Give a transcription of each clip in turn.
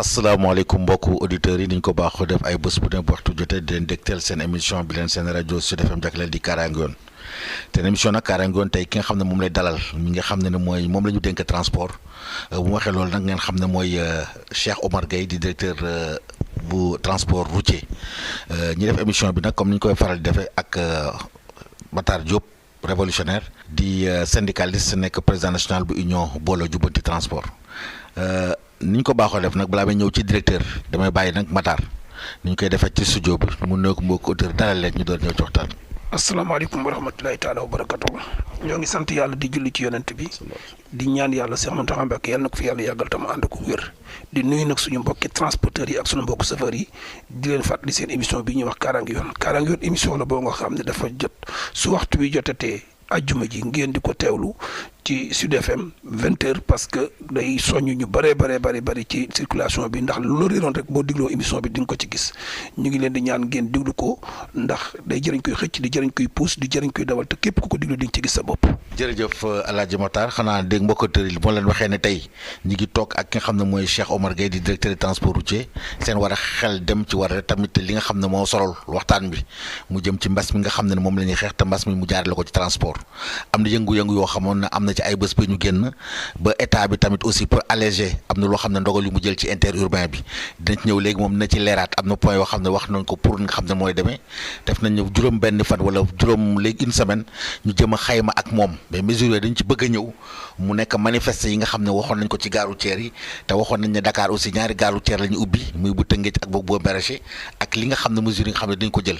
asalaamaaleykum mbokku auditeurs yi niñ ko baaxoo def ay bés bu ne bu waxtu jotee di leen dégteel seen émission bi leen seen rajo Sud FM jagleel di Kaaraange Yoon te émission nag Kaaraange Yoon tey ki nga xam ne moom lay dalal mi nga xam ne mooy moom la ñu dénk transport bu ma waxee loolu nag ngeen xam ne mooy Cheikh Omar Gueye di directeur bu transport routier ñi def émission bi nag comme ni ñu koy faral di defee ak Matar Diop révolutionnaire di syndicaliste nekk président national bu union booloo jubbanti transport. ni ñu ko baaxoo def nag balaa may ñëw ci directeur damay bàyyi nag Matar ni ñu koy defee ci studio bi mu nekk mbokku auteur dalal leen ñu doon ñëw ci waxtaan. asalaamaaleykum wa rahmatulahi taala wa barakatu. ñoo ngi sant yàlla di julli ci yonent bi di ñaan yàlla Cheikh Mountakha Mbacké yàlla na ko fi yàlla yàggal tam ànd ko wér di nuyu nag suñu mbokki transporteurs yi ak suñu mbokku chauffeurs yi di leen fàttali seen émission bi ñuy wax Kaaraange Yoon Kaaraange Yoon émission la boo nga xam ne dafa jot su waxtu bi jotatee ajjuma ji ngeen di ko teewlu ci Sud FM 20h parce que day soññ ñu bari ci circulation bi ndax lu la réeroon rek boo digloo émission bi di nga ko ci gis ñu ngi leen di ñaan ngeen diglu ko ndax day jëriñ koy xëcc di jëriñ koy puus di jëriñ koy dawal te képp ku ko diglu di nga ci gis sa bopp. jërëjëf El Hadj Matar xanaa dégg mbokkateur yi moo leen waxee ne tey ñi ngi toog ak ki nga xam ne mooy Cheikh Omar Gueye di directeur de transport routier seen war a xel dem ci war a tamit li nga xam ne moo solol waxtaan bi mu jëm ci mbas mi nga xam ne moom la ñuy xeex te mbas mi mu jaarale ko ci transport am na yëngu-yëngu yoo xamoon ne am na ci ay bés bi ñu génn ba état bi tamit aussi pour alléger am na loo xam ne ndogal yu mu jël ci interurbain bi dina ci ñëw léegi moom dina ci leeraat am na point yoo xam ne wax nañ ko pour nga xam ne mooy demee def nañ juróom benn fan wala juróom léegi une semaine ñu jëm a xayma ak moom mais mesures yooyu dañ ci bëgg a ñëw mu nekk manifeste yi nga xam ne waxoon nañ ko ci gare routière yi te waxoon nañ ne Dakar aussi ñaari gare routière la ñu ubbi muy bu Tëngéej ak boobu boo Maraîcher ak li nga xam ne mesures yi nga xam ne dañ ko jël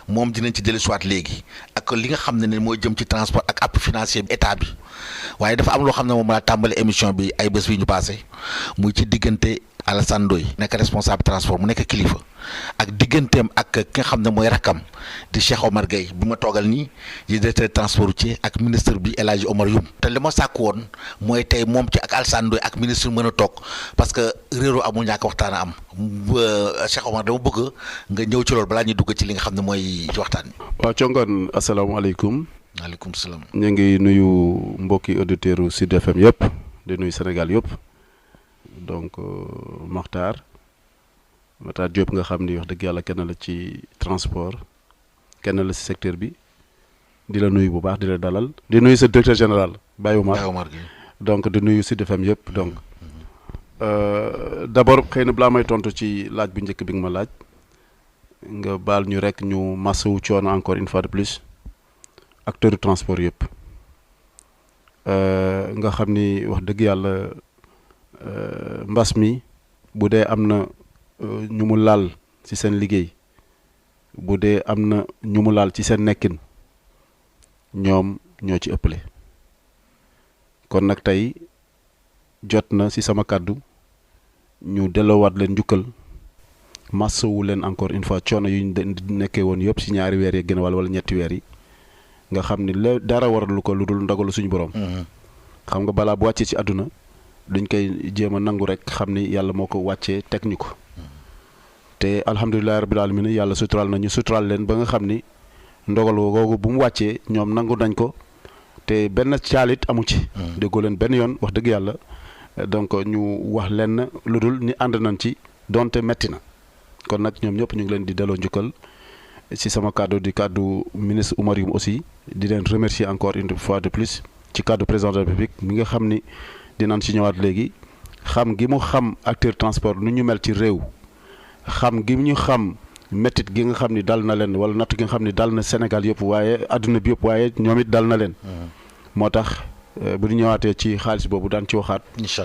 moom dinañ ci dellu soit léegi ak li nga xam ne mooy jëm ci transport ak appui financier état bi waaye dafa am loo xam ne moom laa tàmbali émission bi ay bés bi ñu passé muy ci diggante Alassane Ndoye nekk responsable transport mu nekk kilifa ak digganteem ak ki nga xam ne mooy rakkam di Cheikh Omar Gueye bi ma toogal nii di directeur transport routier ak ministre bi El Hadj Omar Youm te li ma sàkk woon mooy tey moom ci ak Alassane Ndoye ak ministre mën a toog parce que réeroo amul ñàkk waxtaan a am Cheikh Omar dama bëgg nga ñëw ci loolu balaa ñuy dugg ci li nga xam ne mooy ci waxtaan bi. waaw Congoon asalaamaaleykum. maaleykum salaam. ñu ngi nuyu mbokki auditeurs Sud FM yëpp di nuyu Sénégal yëpp donc Matar Diop nga xam ni wax dëgg yàlla kenn la ci transport kenn la ci secteur bi di la nuyu bu baax di la dalal di nuyu sa directeur général Baye Omar donc di nuyu Sud FM yëpp donc d'abord xëy na balaa may tontu ci laaj bu njëkk bi nga ma laaj nga baal ñu rek ñu masawu coono encore une fois de plus acteur du transport yëpp nga xam ni wax dëgg yàlla mbas mi bu dee am na ñu mu laal ci seen liggéey bu dee am na ñu mu laal ci seen nekkin ñoom ñoo ci ëppale kon nag tey jot na ci sama kàddu ñu delloowaat leen njukkal masawu leen encore une fois coono yu ñu nekkee woon yëpp ci ñaari weer yi gën wala ñetti weer yi nga xam ni la dara waralu ko lu dul ndogalu suñu borom. xam nga balaa bu wàccee ci àdduna dañ koy jéem a nangu rek xam ni yàlla moo ko wàccee teg ñu ko te alhamdulilah rabbil alamin yàlla suturaal nañu suturaal leen ba nga xam ni ndogal googu bu mu wàccee ñoom nangu nañ ko te benn caalit amu ci. déggoo leen benn yoon wax dëgg yàlla donc ñu wax leen lu dul ni ànd nañ ci donte metti na kon nag ñoom ñëpp ñu ngi leen di delloo njukkal. ci sama kàddu di kàddu ministre Oumar Youm aussi di leen remercier encore une fois de plus ci kàddu président de la République mi nga xam ni dinañ ci ñëwaat léegi xam gi mu xam acteur transport nu ñu mel ci réew xam gi ñu xam métit gi nga xam ni dal na leen wala natt gi nga xam ni dal na Sénégal yëpp waaye àdduna bi yëpp waaye ñoom it dal na leen moo tax bu ñu ñëwaatee ci xaalis boobu daan ci waxaat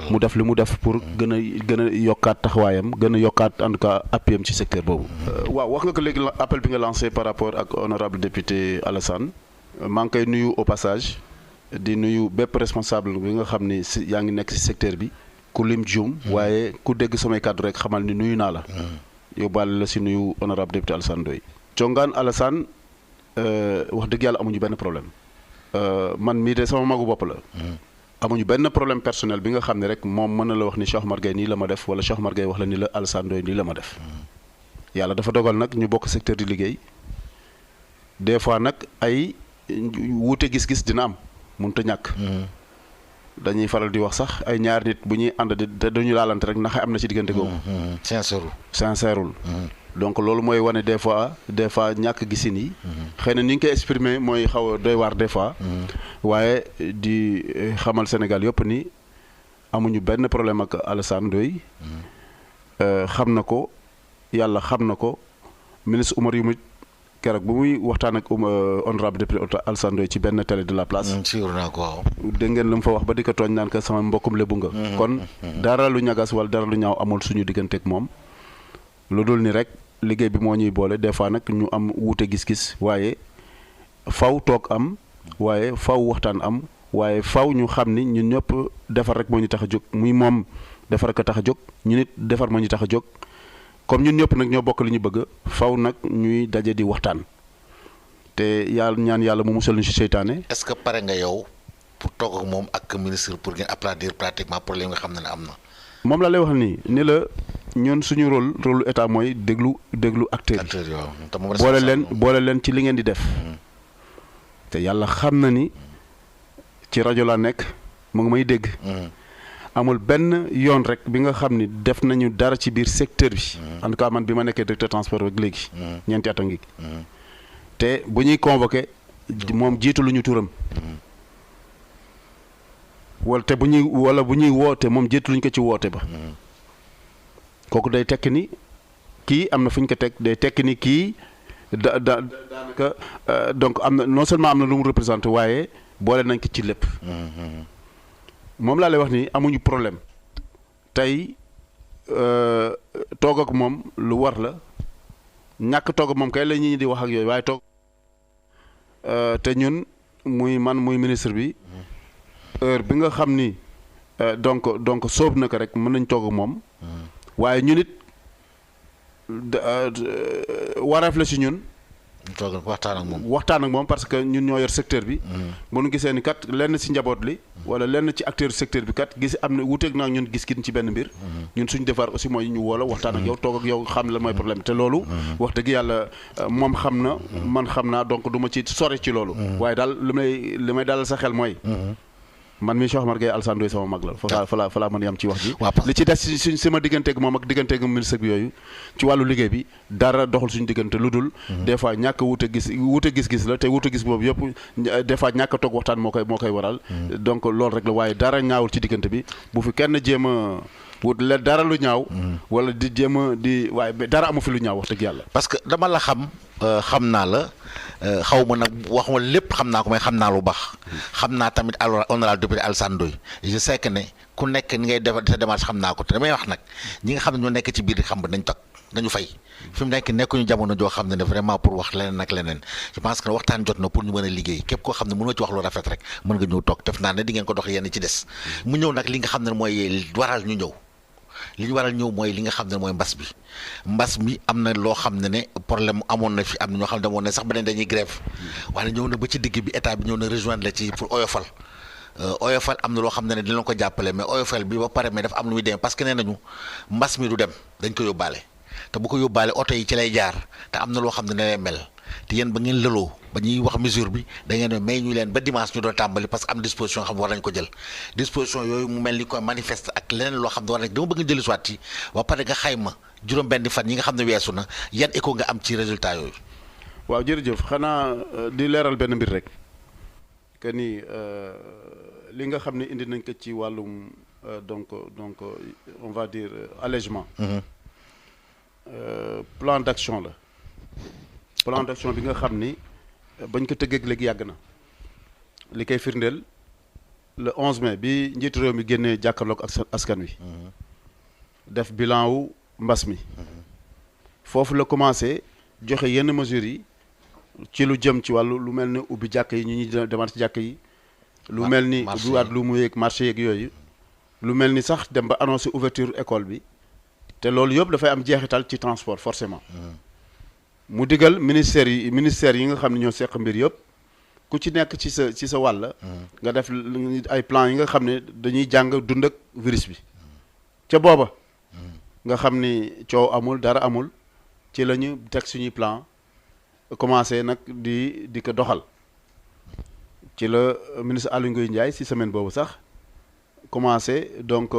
mu def li mu def pour gën a yokkaat taxawaayam gën a yokkaat en tout cas appuyam ci secteur boobu waaw wax nga ko léegi appel bi nga lancé par rapport ak honorable député Alassane maa ngi koy nuyu au passage di nuyu bépp responsable bi nga xam ni si yaa ngi nekk ci secteur bi ku lim juum waaye ku dégg samay kàddu rek xamal ni nuyu naa la yóbbaale la si nuyu honorable député Alassane Ndoye congaan Alassane wax dëgg yàlla amuñu benn problème man mii de sama magu bopp la amuñu benn problème personnel bi nga xam ne rek moom mën na la wax ni Cheikh Omar Gueye nii la ma def wala Cheikh Omar Gueye wax la ni la Alassane Ndoye nii la ma def yàlla dafa dogal nag ñu bokk secteur di liggéey des fois nag ay wuute gis-gis dina am mënut a ñàkk dañuy faral di wax sax ay ñaar nit bu ñuy ànd di dañu laalante rek ndax am na ci diggante googu. sincèreul donc loolu mooy wane des fois ñàkk gisin yi. xëy na ni nga koy exprimer mooy xaw a doy waar des fois. waaye di xamal Sénégal yëpp ni amuñu benn problème ak Alassane Ndoye. xam na ko yàlla xam na ko ministre Oumar Youm keroog bu muy waxtaan ak honorable député Alassane Ndoye ci benn télé de la place. siiwal naa ko waaw. dégg ngeen lu mu fa wax ba di ko tooñ naan ko sama mbokkum lébu nga. kon dara lu ñagas wala dara lu ñaaw amul suñu digganteeg moom. lu dul ni rek liggéey bi moo ñuy boole des fois nag ñu am wuute gis-gis waaye faw toog am waaye faw waxtaan am waaye faw ñu xam ni ñun ñëpp defar rek moo ñu tax a jóg muy moom defar ko tax a jóg ñu nit defar moo ñu tax a jóg. comme ñun ñëpp nag ñoo bokk li ñu bëgg faw nag ñuy daje di waxtaan te yàlla ñaan yàlla mu musal ñu ci seytaane. est-ce que pare nga yow pour toog ak moom ak ministre pour ngeen applaudir pratiquement problème nga xam ne am na. moom laa lay wax nii ni la ñun suñu rôle état mooy déglu acteurs yi. boole leen ci li ngeen di def. te yàlla xam na ni ci rajo laa nekk mu ngi may dégg. amul benn yoon rek bi nga xam ni def nañu dara ci biir secteur bi. en tout cas man bi ma nekkee directeur transport rek léegi. ñeenti at a ngi. te bu ñuy convoqué moom jiitu lu ñu turam. bu ñuy woote moom jiitu luñ ko ci woote ba. kooku day tekki ni kii am na fu ñu ko teg day tekki ni kii daanaka donc am na non seulement am na lu mu représenté waaye boole nañ ko ci lépp. moom laa lay wax ni amuñu problème tey toog ak moom lu war la ñàkk toog ak moom kay la ñi di wax ak yooyu waaye toog te ñun muy man muy ministre bi heure bi nga xam ni donc sóob na ko rek mën nañ toog ak moom waaye ñun it wareef la si ñun. waxtaan ak moom parce que ñun ñoo yor secteur bi. bu nu gisee ni kat lenn ci njaboot li wala lenn ci acteur secteur bi kat gis am na wuuteeg naa ñun gis-gis ci benn mbir. ñun suñu defar aussi mooy ñu woo la waxtaan ak yow toog ak yow xam la mooy problème te loolu. wax dëgg yàlla moom xam na man xam naa donc du ma ci sori ci loolu. waaye daal li may dalal sa xel mooy. man mii Cheikh Omar Gueye Alassane Ndoye sama mag la. fa laa mën a yam ci wax ji. li ci des suñ sama digganteeg moom ak digganteeg ministre bi yooyu ci wàllu liggéey bi dara doxul suñu diggante lu dul. des fois ñàkk wuute gis-gis la te wuute gis boobu yëpp des fois ñàkk a toog waxtaan moo koy waral. donc loolu rek la waaye dara ñaawul ci diggante bi bu fi kenn jéem a wut dara lu ñaaw. wala di jéem a waaye dara amu fi lu ñaaw wax dëgg yàlla. parce que dama la xam naa la. xaw ma nag wax ma lépp xam naa ko mais xam naa lu baax xam naa tamit honorable député Alassane Ndoye je sais que ne ku nekk ni ngay def sa démarche xam naa ko te damay wax nag ñi nga xam ne ñoo nekk ci biir xam nga dañ toog dañu fay fi mu nekk nekkuñu jamono joo xam ne vraiment pour wax leneen ak leneen je pense que waxtaan jot na pour ñu mën a liggéey képp koo xam ne mënoo ci wax lu rafet rek mën nga ñëw toog def naa ne di ngeen ko dox yenn ci des mu ñëw nag li nga xam ne mooy waral ñu ñëw li ñu waral ñëw mooy li nga xam ne mooy mbas mi am na loo xam ne problème amoon na fi am na ñoo xam ne demoon ne sax beneen dañuy grève waaye ñëw na ba ci digg bi état bi ñëw na rejoindre la ci pour oyofal am na loo xam ne dinañ ko jàppale mais oyofal bi ba pare mais dafa am lu muy demee parce que nee nañu mbas mi du dem dañ ko yóbbaale te bu ko yóbbaale oto yi ci lay jaar te am na loo xam ne lay mel te yéen ba ngeen lëloo ba ñuy wax mesure bi da ngeen may ñu leen ba dimanche ñu doon tàmbali parce que am disposition xam ne war nañ ko jël disposition yooyu mu mel ni koy manifeste ak leneen loo xam ne war nañ dama bëgg nga jëli soit yi ba pare nga xayma juróom-benn fan yi nga xam ne weesu na yan écho nga am ci résultat yooyu. waaw jërëjëf xanaa di leeral benn mbir rek que ni li nga xam ne indi nañ ko ci wàllum donc on va dire allègement. plan d'action la. plan d'action bi nga xam ni bañ ko tëggeeg léegi yàgg na li koy firndeel le 11 mai bi njiitu réew mi génnee jàkkaarloog ak askan wi def bilan wu mbas mi foofu la commencé joxe yenn mesures yi ci lu jëm ci wàllu lu mel ni ubbi jàkk yi ñu ñuy demaat ci jàkk yi lu mel ni ubbiwaat lu mu yeeg marché yeeg yooyu lu mel ni sax dem ba annoncé ouverture école bi te loolu yëpp dafay am jeexital ci transport forcément mu digal ministères yi nga xam ne ñoo seq mbir yëpp ku ci nekk ci sa wàll nga def ay plan yi nga xam ne dañuy jàng dund ak virus bi ca booba nga xam ni coow amul dara amul ci la ñu teg suñuy plan commencé nag di ko doxal ci la ministre Aly Ngouille Ndiaye si semaine boobu sax commencé donc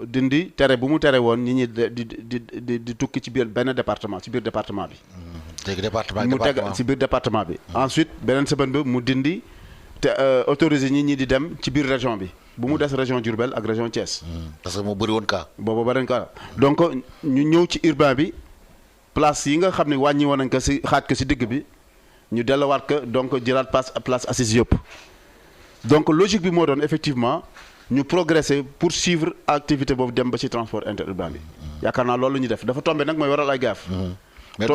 dindi tere bu mu tere woon nit ñi di tukki ci biir benn département ci biir département bi. léegi département mu teg ci biir département bi. ensuite beneen semaine bi mu dindi te autorisé nit ñi di dem ci biir région bi bu mu des région Diourbel ak région Thiès. parce que moo bëri woon cas. boobu bëri woon cas donc ñu ñëw ci urbain bi place yi nga xam ne wàññi woon nañ ko si xaaj ko si digg bi ñu delluwaat ko donc jëlaat place assise yëpp. donc logique bi moo doon effectivement ñu progresser poursuivre activité boobu dem ba ci transport interurbain bi yaakaar naa loolu la ñuy def dafa tombé nag mooy waral ay gaaf.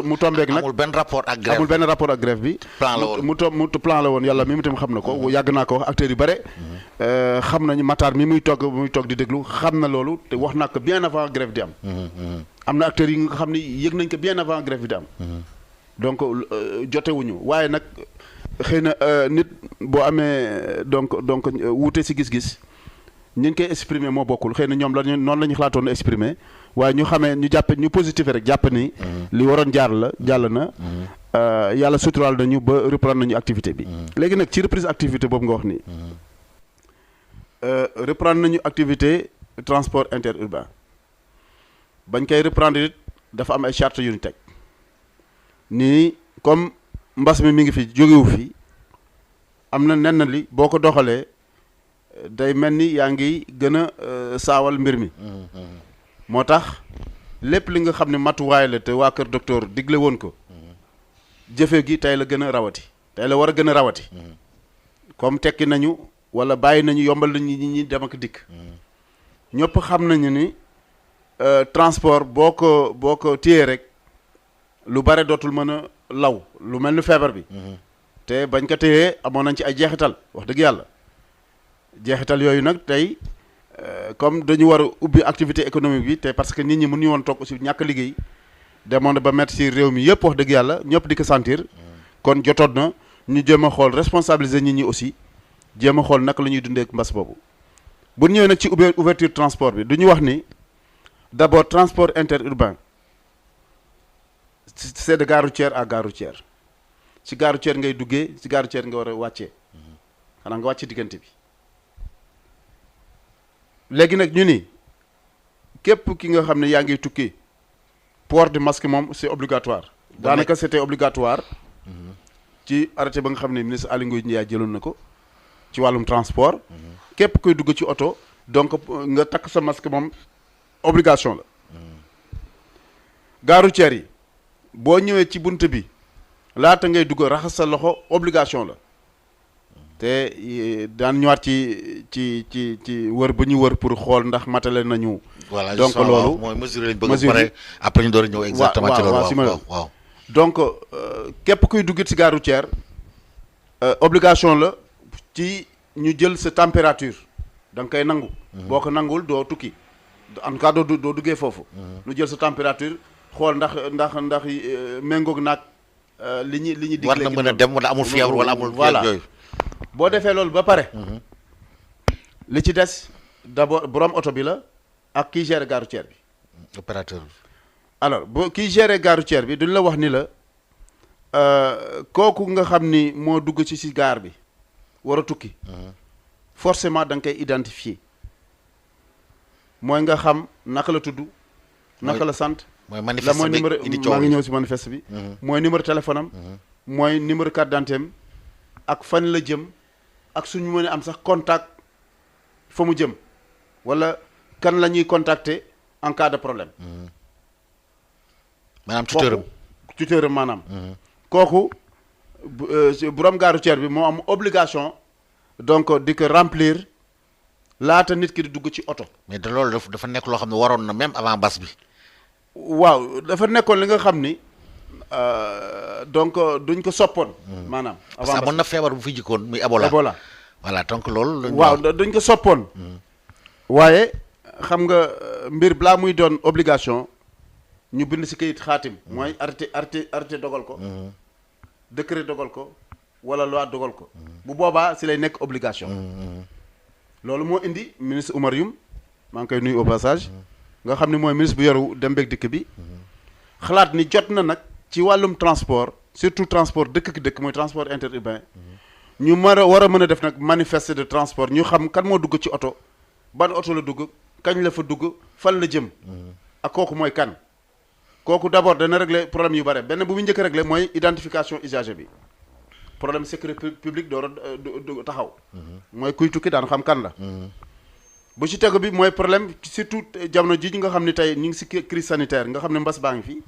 mu tombeek nag amul benn rapport ak grève bi. plan la woon mu plan la woon yàlla mi tam xam na ko yàgg naa ko wax acteurs yu bare. xam nañu Matar mi muy toog di déglu xam na loolu te wax naa ko bien avant grève di am. am na acteurs yi nga xam ni yëg nañ ko bien avant grève di am. donc jotewuñu waaye nag. xëy na nit boo amee donc wuute ci gis-gis ñu ngi koy exprimer moo bokkul xëy na ñoom noonu la ñu xalaatoon exprimer waaye ñu xamee ñu jàppe ñu positif rek jàpp ni li waroon jàll na yàlla suturaal nañu ba reprendre nañu activité bi léegi nag ci reprise activité boobu nga wax ni reprendre nañu activité transport interurbain bañ koy reprendre it dafa am ay chartes yu ñu teg nii comme mbas mi ngi fi jógewu fi am na nenn li boo ko doxalee day mel ni yaa ngi gën a saawal mbir mi moo tax lépp li nga xam ne matuwaay la te waa kër docteur digle woon ko jëfe gi tey la gën a rawati tey la war a gën a rawati comme tekki nañu wala bàyyi nañu yombal nañu nit ñi dem ak dikk ñëpp xam nañu ni transport boo ko téyee rek lu bare dootul mën a law lu mel ni feebar bi te bañ ko téyee amoon nañ ci ay jeexital wax dëgg yàlla jeexital yooyu nag tey comme dañu war a ubbi activité économique bi te parce que nit ñi mënuñu woon toog aussi ñàkk liggéey demoon na ba mettre ci réew mi yëpp wax dëgg yàlla ñëpp di ko sentir kon jotoon na ñu jéem a xool responsabiliser nit ñi aussi jéem a xool naka la ñuy dundee ak mbas boobu bu ñëwee nag ci ouverture transport bi du ñu wax ni d'abord transport interurbain c'est de gare routière à gare routière ci gare routière ngay duggee ci gare routière nga war a wàccee xanaa nga wàcce diggante bi léegi nag ñu ni képp ki nga xam ne yaa ngi tukki port de masque moom c'est obligatoire daanaka c'était obligatoire ci arrêté ba nga xam ne ministre Aly Ngouille Ndiaye jëloon na ko ci wàllum transport képp koy dugg ci oto donc nga takk sa masque moom obligation la gare routière yi boo ñëwee ci bunt bi laata ngay dugg raxas sa loxo obligation la te daan ñëwaat ci wër ba ñu wër pour xool ndax matale nañu. voilà donc loolu mooy mesure lañ bëgg pare après ñu door a ñëw exactement ci loolu waaw donc képp kuy dugg ci gare routière obligation la ci ñu jël sa température da nga koy nangu. boo ko nanguwul doo tukki en tout cas doo duggee foofu. ñu jël sa température xool ndax méngoog naag li ñu digle. war na mën a dem wala amul fièvre wala amul. voilà yooyu. boo defee loolu ba pare. li ci des d'abord borom oto bi la ak kiy gérer gare routière bi. opérateur bi. alors boo kiy gérer gare routière bi duñ la wax ni la kooku nga xam ni moo dugg ci gare bi war a tukki. forcément da nga koy identifier mooy nga xam naka la tudd. naka la sant. mooy manifeste bi indi coow maa ngi ñëw si manifeste bi. mooy numéro téléphone am. mooy numéro carte d'identité am ak fan la jëm ak suñu mën a am sax contact fa mu jëm wala kan la ñuy contacter en cas de problème. maanaam tuteuram tuteuram maanaam. kooku borom gare routière bi moo am obligation donc di ko remplir laata nit ki di dugg ci oto. mais de loolu dafa nekk loo xam ne waroon na même avant bas bi. waaw dafa nekkoon li nga xam ni donc duñ ko soppoon. maanaam parce que amoon na feebar bu fi jikkoon muy Ebola. voilà donc loolu. waaw duñ ko soppoon. waaye xam nga mbir balaa muy doon obligation ñu bind ci kayit xaatim. mooy arrêté dogal ko. décret dogal ko wala loi dogal ko. bu boobaa ci lay nekk obligation. loolu moo indi ministre Oumar Youm maa ngi koy nuyu au passage. nga xam ne mooy ministre bu yoru dem beeg dëkk bi. xalaat ni jot na nag ci wàllum transport surtout transport dëkk ki dëkk mooy transport interurbain. ñu war a mën a def nag manifeste de transport ñu xam kan moo dugg ci oto ban oto la dugg kañ la fa dugg fan la jëm ak kooku mooy kan kooku d'abord dana régler problème yu bare benn bu mu njëkk a régler mooy identification usager bi problème sécurité publique door a taxaw mooy kuy tukki daan xam kan la bu ci tegu bi mooy problème surtout jamono ji nga xam ne tey ñu ngi si crise sanitaire nga xam ne mbas baa ngi fii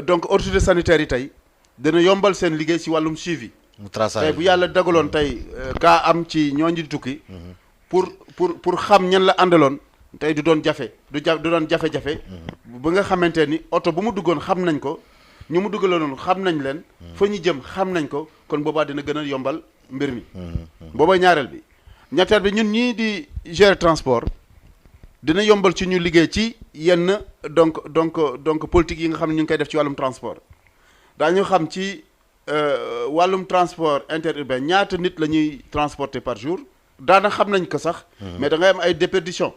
donc autorité sanitaire yi tey dana yombal seen liggéey si wàllum suivi tey bu yàlla dagaloon tey kaa am ci ñooñu di tukki pour xam ñan la àndaloon tey du doon jafe du doon jafe-jafe ba nga xamante ni oto bu mu duggoon xam nañ ko ñu mu duggaloon xam nañ leen fa ñu jëm xam nañ ko kon boobaa dina gën a yombal mbir mi boobaa ñaareel bi ñetteel bi ñun ñii di gérer transport dina yombal ci ñu liggéey ci yenn donc politique yi nga xam ne ñu ngi koy def ci wàllum transport daañu xam ci wàllum transport interurbain ñaata nit la ñuy transporter par jour daana xam nañ ko sax mais da ngay am ay déperdition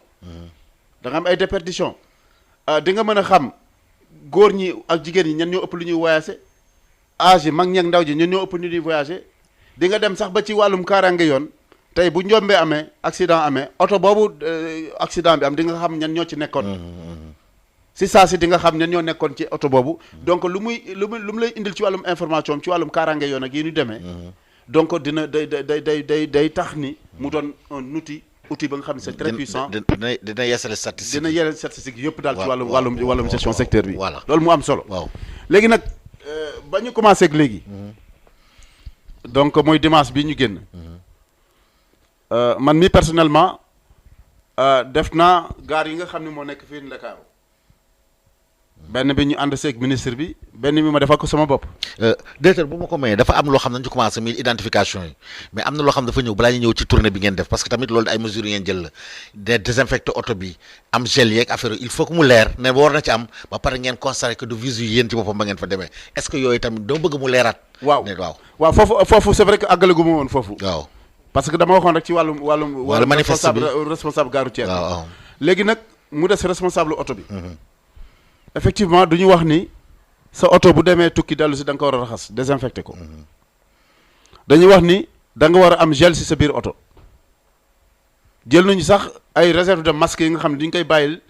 da nga am ay déperdition di nga mën a xam góor ñi ak jigéen ñi ñan ñoo ëpp lu ñuy voyager âge yi mag ñi ak ndaw ji ñan ñoo ëpp lu ñuy voyager di nga dem sax ba ci wàllum kaaraange yoon tey bu njombee amee accident amee oto boobu accident bi am di nga xam ñan ñoo ci nekkoon si saa si di nga xam ñan ñoo nekkoon ci oto boobu donc lu mu lay indil ci wàllum information ci wàllum kaaraange yoon ak yi ñu demee donc dina day tax ni mu doon un outil ba nga xam ne c'est très puissant dina yeesal statistique dina yeesal statistique yëpp daal ci wàllum gestion secteur bi voilà loolu mu am solo waaw léegi nag ba ñu commencé ak léegi donc mooy dimanche bi ñu génn man mi personnellement def naa gaar yi nga xam ne moo nekk fii Ndakaaru benn bi ñu ànd seeg ministre bi benn bi ma defal ko sama bopp. directeur bu ma ko mayee dafa am loo xam ne ñu commencé muy identification yi mais am na loo xam dafa ñëw balaa ñu ñëw ci tournée bi ngeen def parce que tamit loolu ay mesures ngeen jël la de désinfecter oto bi am gel yeeg affaire il faut que mu leer ne war na ci am ba pare ngeen constaté que du visu yéen ci boppam ba ngeen fa demee est-ce que yooyu tamit dama bëgg mu leeraat. waaw ne waaw waaw foofu c'est vrai que àggalagu ma woon foofu. waaw parce que dama waxoon rek ci wàllum manifeste bi responsable gare routière. waaw léegi nag mu des responsable oto bi. effectivement du ñu wax ni sa oto bu demee tukki dellu si da nga ko war a raxas désinfecté ko dañuy wax ni da nga war a am gel si sa biir oto jël nañu sax ay réserve de masque yi nga xam ne duñ koy bàyyil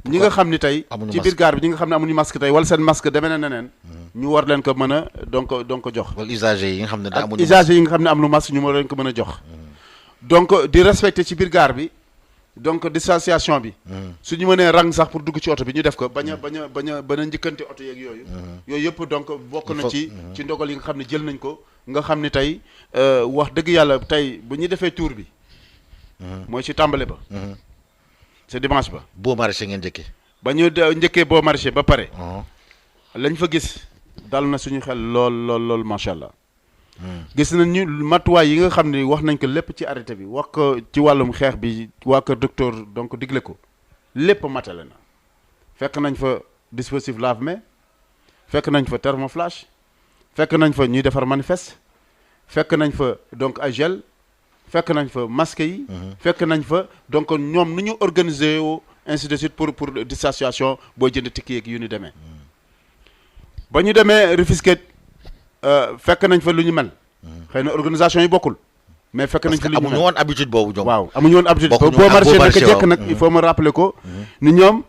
ñi nga xam ni tey ci biir gaar bi ñi nga xam ne amuñu masque tey wala seen masque demee na neneen ñu war leen ko mën a donc jox wala usagers yi nga xam ne ak usagers yi nga xam ne am lu masque ñu war leen ko mën a jox donc di respecté ci biir gaar bi donc distanciation bi su ñu mënee rang sax pour dugg ci oto bi ñu def ko bañ a njëkkante oto yeeg yooyu yëpp donc bokk na ci ndogal yi nga xam ne jël nañ ko nga xam ne tey wax dëgg yàlla tey bu ñu defee tour bi mooy ci tàmbale ba c'est dimanche ba boo maraîcher ngeen njëkkee ba ñu njëkkee boo maraîcher ba pare lañ fa gis dal na suñu xel lool macha allah gis nañu matuwaay yi nga xam ne wax nañ ko lépp ci arrêté bi wax ko ci wàllum xeex bi waa kër docteur donc digle ko lépp matale na fekk nañ fa dispositif lave-mains fekk nañ fa thermoflash fekk nañ fa ñuy defar manifeste fekk nañ fa donc ay gel fekk nañ fa masque yi fekk nañ fa donc ñoom nu ñu organiser woo ainsi de suite pour distanciation booy jënd tikki yeeg yu ñu demee ba ñu demee Rufisque fekk nañ fa lu ñu mel xëy na organisation yi bokkul mais fekk nañ fa lu ñu mel amuñu woon habitude boobu ñoom waaw amuñu woon habitude boo marché naka jekk nag il faut ma rappeler ko ni ñoom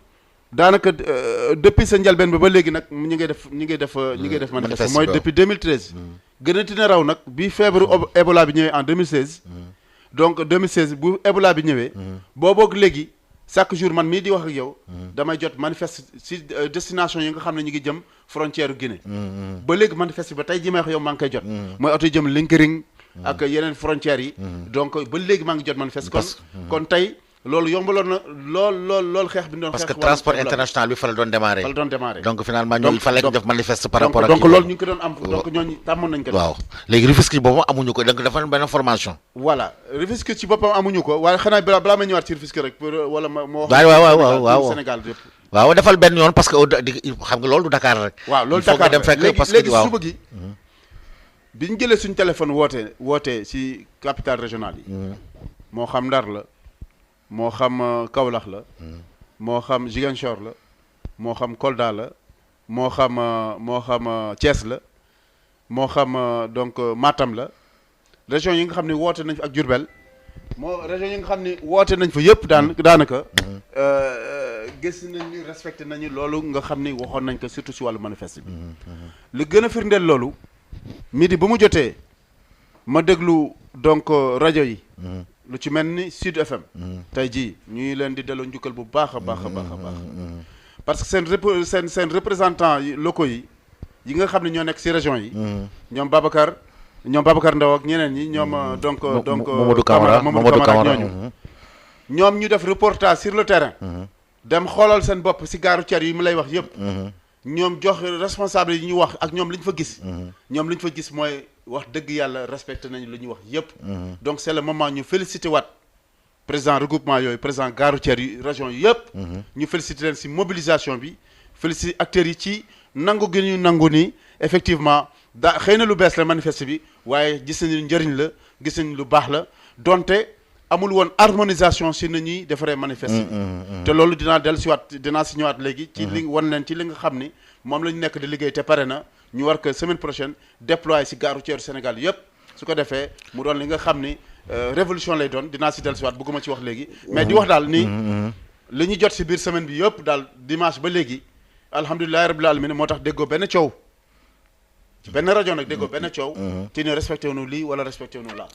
daanaka depuis sa njëlbeen ba léegi nag ñi ngay def manifeste mooy depuis 2013 gënati na raw nag bi feebaru Ebola bi ñëwee en 2016 donc 2016 bu Ebola bi ñëwee booboog léegi chaque jour man mii di wax ak yow damay jot manifeste si destination yi nga xam ne ñu ngi jëm frontière Guinée ba léegi manifeste ba tey ji may wax yow maa ngi koy jot mooy oto yi jëm Linkering ak yeneen frontières yi donc ba léegi maa ngi jot manifeste kon tey loolu yombaloon na lool xeex bi ñu doon xeex parce que transport international bi fa la doon démarrer donc finalement ñooñu fa la ñu def manifeste par rapport ak donc loolu ñu ngi ko doon am donc ñooñu tàmmoon nañ ko waaw léegi Rufisque ci boppam amuñu ko donc dafa benn formation voilà Rufisque ci boppam amuñu ko waaye xanaa balaa may ñëwaat ci Rufisque rek wala moo waaw Sénégal yëpp waaw defal benn yoon parce que xam nga loolu du Dakar rek waaw loolu Dakar dem fekk parce que léegi suba gi bi ñu jëlee suñu téléphone woote ci capitale régionale yi moo xam Ndar la moo xam Kaolack la moo xam Ziguinchor la moo xam Kolda la moo xam Thiès la moo xam donc Matam la région yi nga xam ne woote nañ fi ak Diourbel région yi nga xam ni woote nañ fa yëpp daanaka gis nañ ni respecté nañu loolu nga xam ni waxoon nañ ko surtout si wàllu manifeste bi lu gën a firndeel loolu midi ba mu jotee ma déglu donc rajo yi lu ci mel ni Sud FM tey jii ñuy leen di delloo njukkal bu baax a baax a baax a baax parce que seen représentant locaux yi nga xam ne ñoo nekk si région yi ñoom Babacar Ndaw ak ñeneen ñi ñoom donc Mamadou Camara ñooñu ñoom ñu def reportage sur le terrain dem xoolal seen bopp si gaaru ceer yi mu lay wax yëpp ñoom jox responsable yi ñu wax ak ñoom li ñu fa gis ñoom li ñu fa gis mooy wax dëgg yàlla respecté nañu li ñu wax yëpp donc c'est le moment ñu félicité waat président regroupement yooyu président gaaru ceer yi région yi yëpp ñu félicité leen si mobilisation bi félicité acteurs yi ci nangu gi ñu nangu ni effectivement xëy na lu bees la manifeste bi waaye gis nañu njëriñ la gis nañu lu baax la donte amul woon harmonisation si na ñuy defaree manifeste bi te loolu dinaa si ñëwaat léegi ci li wan leen ci li nga xam ni moom la ñu nekk di liggéey te pare na ñu war ko semaine prochaine déployer si gare routière Sénégal yëpp su ko defee mu doon li nga xam ni révolution lay doon dinaa si dellusiwaat bëgguma ci wax léegi mais di wax daal ni li ñu jot si biir semaine bi yëpp daal dimanche ba léegi alhamdulilahi rabbil alamin moo tax déggoo benn coow ci benn rajo nag déggoo benn coow ci ne respecté wu nu lii wala respecté wu nu laa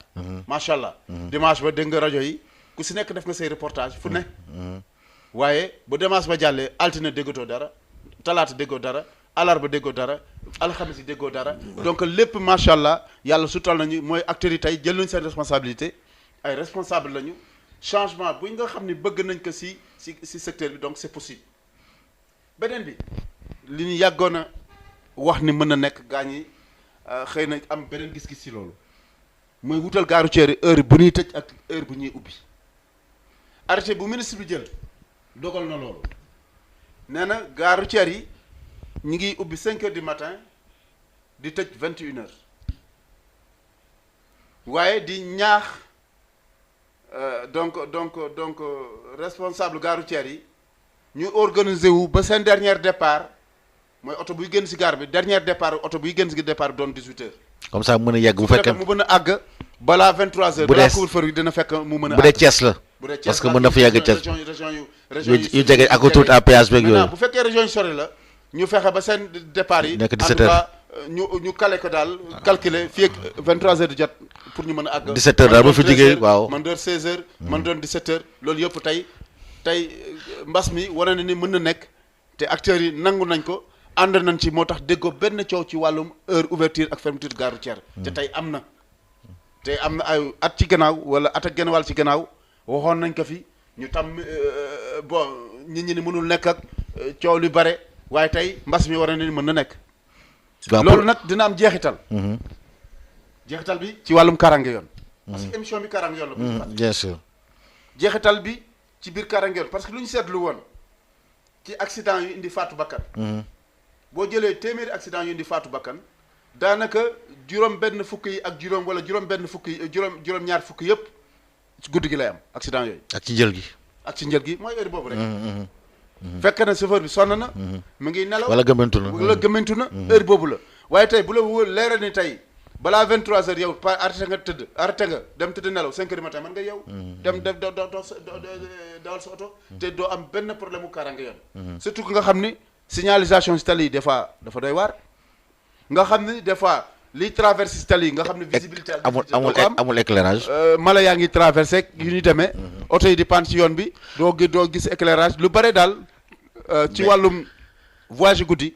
macha allah dimanche ba dégg nga rajo yi ku si nekk def nga say reportage fu ne waaye bu dimanche ba jàllee altine déggatoo dara talaata déggoo dara alarba déggoo dara alxamis yi déggoo dara donc lépp macha allah yàlla sutal nañu mooy acteurs yi tey jël nañ seen responsabilité ay responsable lañu changement bu nga xam ne bëgg nañ ko si secteur bi donc c'est possible beneen bi li ñu yàggoon a wax ni mën na nekk gaañ yi xëy na am beneen gis-gis ci loolu mooy wutal gare routière yi heure bu ñuy tëj ak heure bu ñuy ubbi arrêté bu ministre bi jël dogal na loolu nee na gare routière yi ñu ngi ubbi 5 heures du matin di tëj 21 heures waaye di ñaax donc responsable gare routière yi ñu organiser wu ba seen dernier départ mooy oto buy génn si gare bi dernier départ oto buy génn si départ bi doon 18 heures. comme ça mu mën a yegg bu fekkee mu mën a àgg balaa 23 heures. balaa couvre-feu bi dina fekk mu mën a. bu dee Thiès la. bu dee Thiès parce que mën na fa yegg Thiès région yu jege ak autoroute à péage beeg yooyu. bu fekkee région yi sori la ñu fexe ba seen départ yi. nekk 17 heures ñu calé ko daal calculer fii ak 23 heures di jot pour ñu mën a àgg. 17 heures daal ba fi jógee waaw man doon 16 heures. man doon 17 heures loolu yëpp tey mbas mi wane na ni mën na nekk te acteurs yi nangu nañ ko ànd nañ ci moo tax déggoo benn coow ci wàllum heure ouverture ak fermeture gare routière te tey am na ay at ci gannaaw wala at ak genn wàll ci gannaaw waxoon nañ ko fi ñu tam bon nit ñi ni mënul nekk ak coow li bare waaye tey mbas mi war na ni mën na nekk loolu nag dina am jeexital jeexital bi ci wàllum kaaraange yoon parce que émission bi kaaraange yoon la bien sûr jeexital bi ci biir kaaraange yoon parce que lu ñu seetlu woon ci accident yu indi faatu bakkan boo jëlee téeméeri accident yu indi faatu bakkan daanaka juróom benn fukk yi ak juróom wala juróom benn fukk yi juróom ñaar fukk yëpp ci guddi gi lay am accident yooyu ak ci njël gi mooy heure boobu rek fekk na chauffeur bi sonn na mu ngi nelaw wala gëmmentu na heure boobu la waaye tey bu la wóor leeral ni tey balaa 23 heures yow arrêté nga dem tëdd nelaw 5 heures du matin mën nga yow dem dawal sa oto te doo am benn problème mu kaaraange yoon surtout que nga xam ni signalisation si tali yi des fois dafa doy waar nga xam ni des fois liy traverse si tali yi nga xam ne visibilité amul éclairage mala yaa ngi traversé yu ñu demee oto yi di pan ci yoon bi doo gis éclairage lu bare daal ci wàllum voyage guddi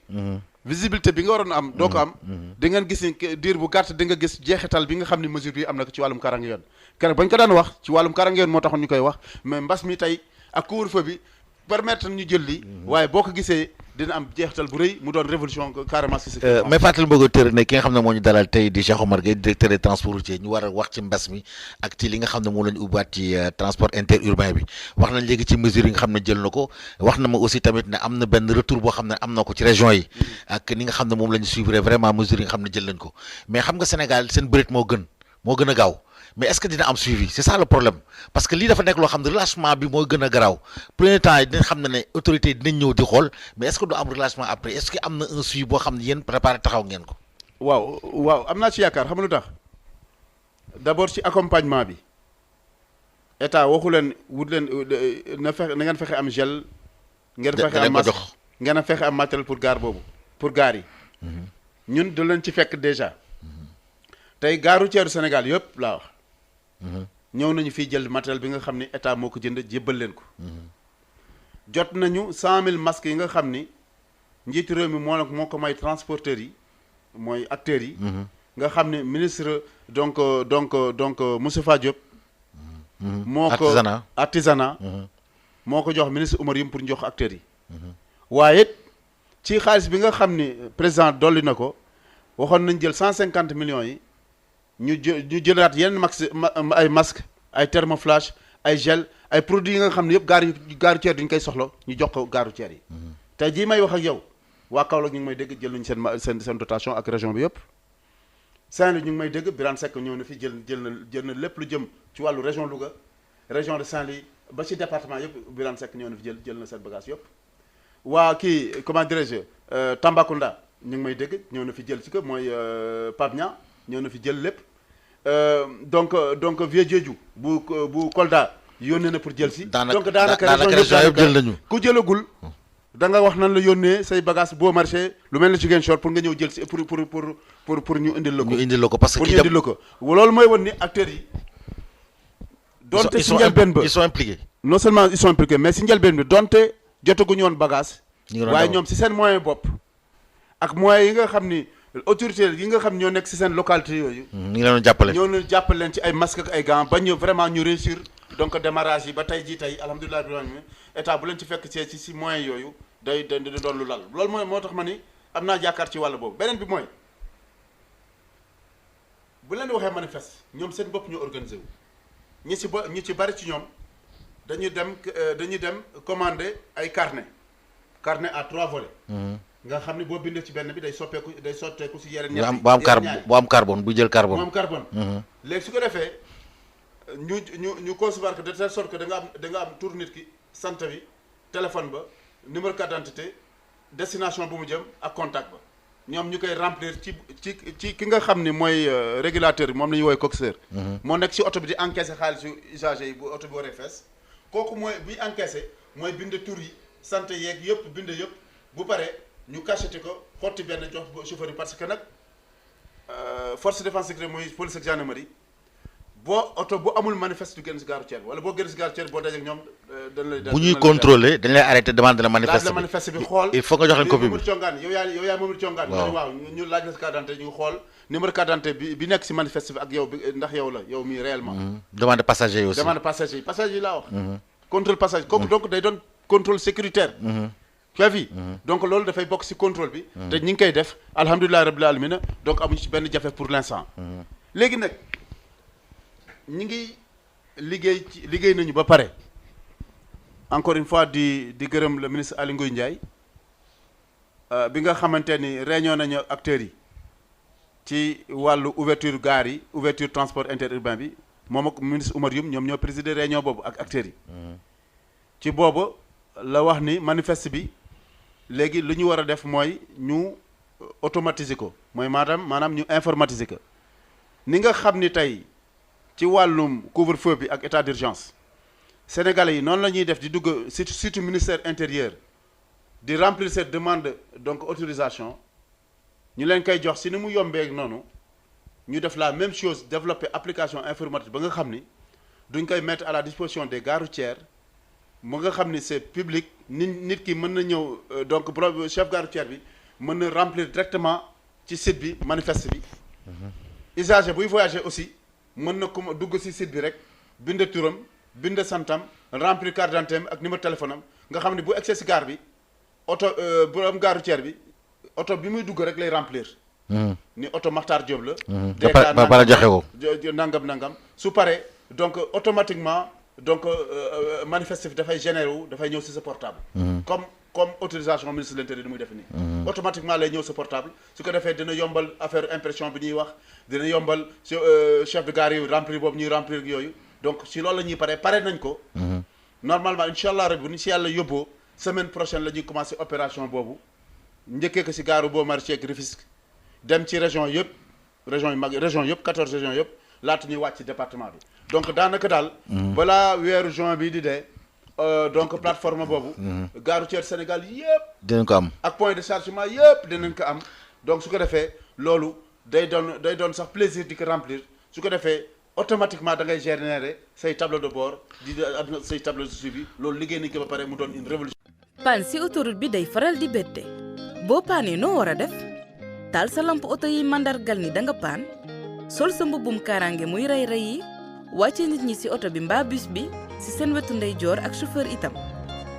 visibilité bi nga waroon am doo ko am di ngeen gis ni diir bu gàtt di nga gis jeexital bi nga xam ne mesure bi am na ko ci wàllum kaaraange yoon keroog bañ ko daan wax ci wàllum kaaraange yoon moo taxoon ñu koy wax mais mbas mi tey ak couvre-feu bi permettre ñu jël li waaye boo ko gisee dina am jeexital bu rëy mu doon révolution carrément si mais fàttali bëgg a tër ne ki nga xam ne moo ñu dalal tey di Cheikh Omar Gueye directeur des transports routiers ñu war a wax ci mbas mi ak ci li nga xam ne moom la ñu ubbaat ci transport interurbain bi wax nañ léegi ci mesures yi nga xam ne jël na ko wax na ma aussi tamit ne am na benn retour boo xam ne am na ko ci région yi ak ni nga xam ne moom la ñu suivre vraiment mesures yi nga xam ne jël nañ ko mais xam nga Sénégal seen bëreet moo gën a gaaw mais est-ce que dina am suivi c'est ça le problème parce que lii dafa nekk loo xam ne relâchement bi mooy gën a garaaw premier temps yi dinañ xam ne autorité yi dinañ ñëw di xool mais est-ce que du am relâchement après est-ce que am na un suivi boo xam ne yéen préparé taxaw ngeen ko. waaw am naa ci yaakaar xam nga lu tax d'abord ci accompagnement bi état waxu leen wut leen na ngeen fexe am gel. ngeen fexe am masque ngeen a fexe am matériel pour gaar boobu pour gaar yi. ñun du leen ci fekk déjà. tey gare routière du Sénégal yëpp laa wax. ñëw nañu fii jël matériel bi nga xam ni état moo ko jënd jébbal leen ko. jot nañu 100 000 masques yi nga xam ni njiitu réew mi moo ko may transporteurs yi mooy acteurs yi. nga xam ne ministre donc Moustapha Diop. moo ko artisanat moo ko jox ministre Oumar Youm pour ñu jox acteurs yi. waaye it ci xaalis bi nga xam ni président dolli na ko waxoon nañ jël 150 millions yi ñu jëlaat yeneen ay masques ay thermoflash ay gel ay produits yi nga xam ne yëpp gare routière duñ koy soxla ñu jox ko gare routière yi. tey jii may wax ak yow waa Kaolack ñu ngi may dégg jël nañu seen dotation ak région bi yëpp. Saint-Louis ñu ngi may dégg Birane Seck ñëw na fi jël na lépp lu jëm ci wàllu région Louga région de Saint-Louis ba ci département yëpp Birane Seck ñëw na fi jël na seen bagage yëpp. waa kii comment dirais-je Tambacounda ñu ngi may dégg ñëw na fi jël ci ko mooy Pape Niang ñëw na fi jël lépp donc Vieux Diédhiou bu Kolda yónnee na pour jël si. donc daanaka région yëpp jël nañu ku jëlagul. da nga wax nan la yónnee say bagage boo marché lu mel ne Ziguinchor pour nga ñëw jël si pour ñu indil la ko. ñu indil la ko parce que pour ñu indil la ko loolu mooy wan ni acteurs yi. donte si njëlbeen ba ils sont impliqués. non seulement ils sont impliqués mais si njëlbeen bi donte jotaguñu woon bagage. waaye ñoom si seen moyen bopp. ak moyens yi nga xam ni autorités yi nga xam ñoo nekk si seen localité yooyu. ñu ngi leen jàppale. ñoo leen jàppale leen ci ay masques ak ay gants ba ñu vraiment ñu réussir. donc démarrage yi ba tey jii tey alhamdulilah état bu leen ci fekk ci moyens yooyu day doon lu lal loolu moo tax ma ni am naa yaakaar ci wàll boobu beneen bi mooy bu leen di waxee manifeste ñoom seen bopp ñu organisé wu ñi ci bari ci ñoom dañuy dem commander ay carnet à 3 volets. nga xam ne boo bindee ci benn bi day sotteeku si yeneen ñaar bu am carbone bu jël carbone. bu am carbone. léegi su ko defee ñu concevoir que de telle sorte que da nga am tur nit ki sant bi téléphone ba numéro carte d'identité destination bu mu jëm ak contact ba ñoom ñu koy remplir ci ki nga xam ni mooy régulateur bi moom la ñuy woowee coxeur. moo nekk si oto bi di encaisser xaalisu usager yi bu oto bi waree fees kooku mooy buy encaisser mooy bind tur yi sant yeeg yëpp bind yëpp bu paree ñu cacheté ko xotti benn jox chauffeur yi parce que nag force de défense sécurité mooy police ak gendarmerie. boo oto bu amul manifeste du génn si gare routière wala boo génn si gare routière boo dajeek ñoom dañ lay. bu ñuy contrôler dañ lay arrêté demande la manifeste bi xool il faut nga jox leen copie bi Mamadou Thiongaan yow yaay Mamadou Thiongaan. waaw ñu laaj la si carte d'identité ñu xool numéro carte d'identité bi nekk si manifeste bi ak yow bi ndax yow la yow mii réellement. demande passager yi aussi demande passager yi laa wax. contrôle passager kooku donc day doon contrôle sécuritaire. tu as vu donc loolu dafay bokk si contrôle bi. te ñi ngi koy def alhamdulilah rabbil alamin donc amuñu ci benn jafe pour l'instant. léegi nag ñi ngi liggéey nañu ba pare encore une fois di gërëm le ministre Aly Ngouille Ndiaye bi nga xamante ni réunion nañu acteurs yi ci wàllu ouverture gare yi ouverture transport interurbain bi moom ak ministre Oumar Youm ñoom ñoo présider réunion boobu ak acteurs yi ci boobu la wax ni manifeste bi léegi lu ñu war a def mooy ñu automatiser ko mooy maanaam ñu informatiser ko ni nga xam ni tey ci wàllum couvre-feu bi ak état d'urgence sénégalais yi noonu la ñuy def di dugg surtout ministère intérieur di remplir cette demande donc autorisation ñu leen koy jox si ni mu yombee noonu ñu def la même chose développer application informatique ba nga xam ni duñ koy mettre à la disposition des gares routières mu nga xam ni c'est public nit ki mën na ñëw donc chef gare routière bi mën na remplir directement ci site bi manifeste bi usager buy voyager aussi mën na ko dugg ci site bi rek bind turam bind santam remplir carte d'identité ak numéro téléphone am nga xam ne bu accès ci gare bi oto bu am gare routière bi oto bi muy dugg rek lay remplir. ni oto Makhtar Diop la. ba pare joxe ko nangam su paree donc automatiquement donc manifeste bi dafay générer wu dafay ñëw ci sa portable. comme autorisation ministre de l'intérieur di muy def nii. automatiquement lay ñëw sa portable su ko defee dina yombal affaire impression bi ñuy wax dina yombal chef de gare yi remplir boobu ñuy remplir yooyu donc si loolu la ñuy pare nañ ko. normalement incha allah rabbi bu ñu si yàlla yóbboo semaine prochaine la ñuy commencer opération boobu njëkkee ko si gaaru boo marché ak Rufisque dem ci région yëpp région yu mag région yëpp 14 régions yëpp laata ñuy wàcc ci département bi donc daanaka daal balaa weeru juin bi di dee donc plateforme boobu gare routière Sénégal yëpp dinañ ko am ak point de chargement yëpp dinañ ko am donc su ko defee loolu day doon sax plaisir di ko remplir su ko defee automatiquement da ngay générer say tableau de bord di say tableau de suivi loolu liggéey nañ ko ba pare mu doon une révolution. panne ci autoroute bi day faral di bette boo paanee noo war a def taal sa lampe oto yi mandargal ni da nga paan sol sa mbubbum kaaraange muy rey yi wàcce nit ñi ci oto bi mbaa bus bi ci seen wetu ndeyjoor ak chauffeur itam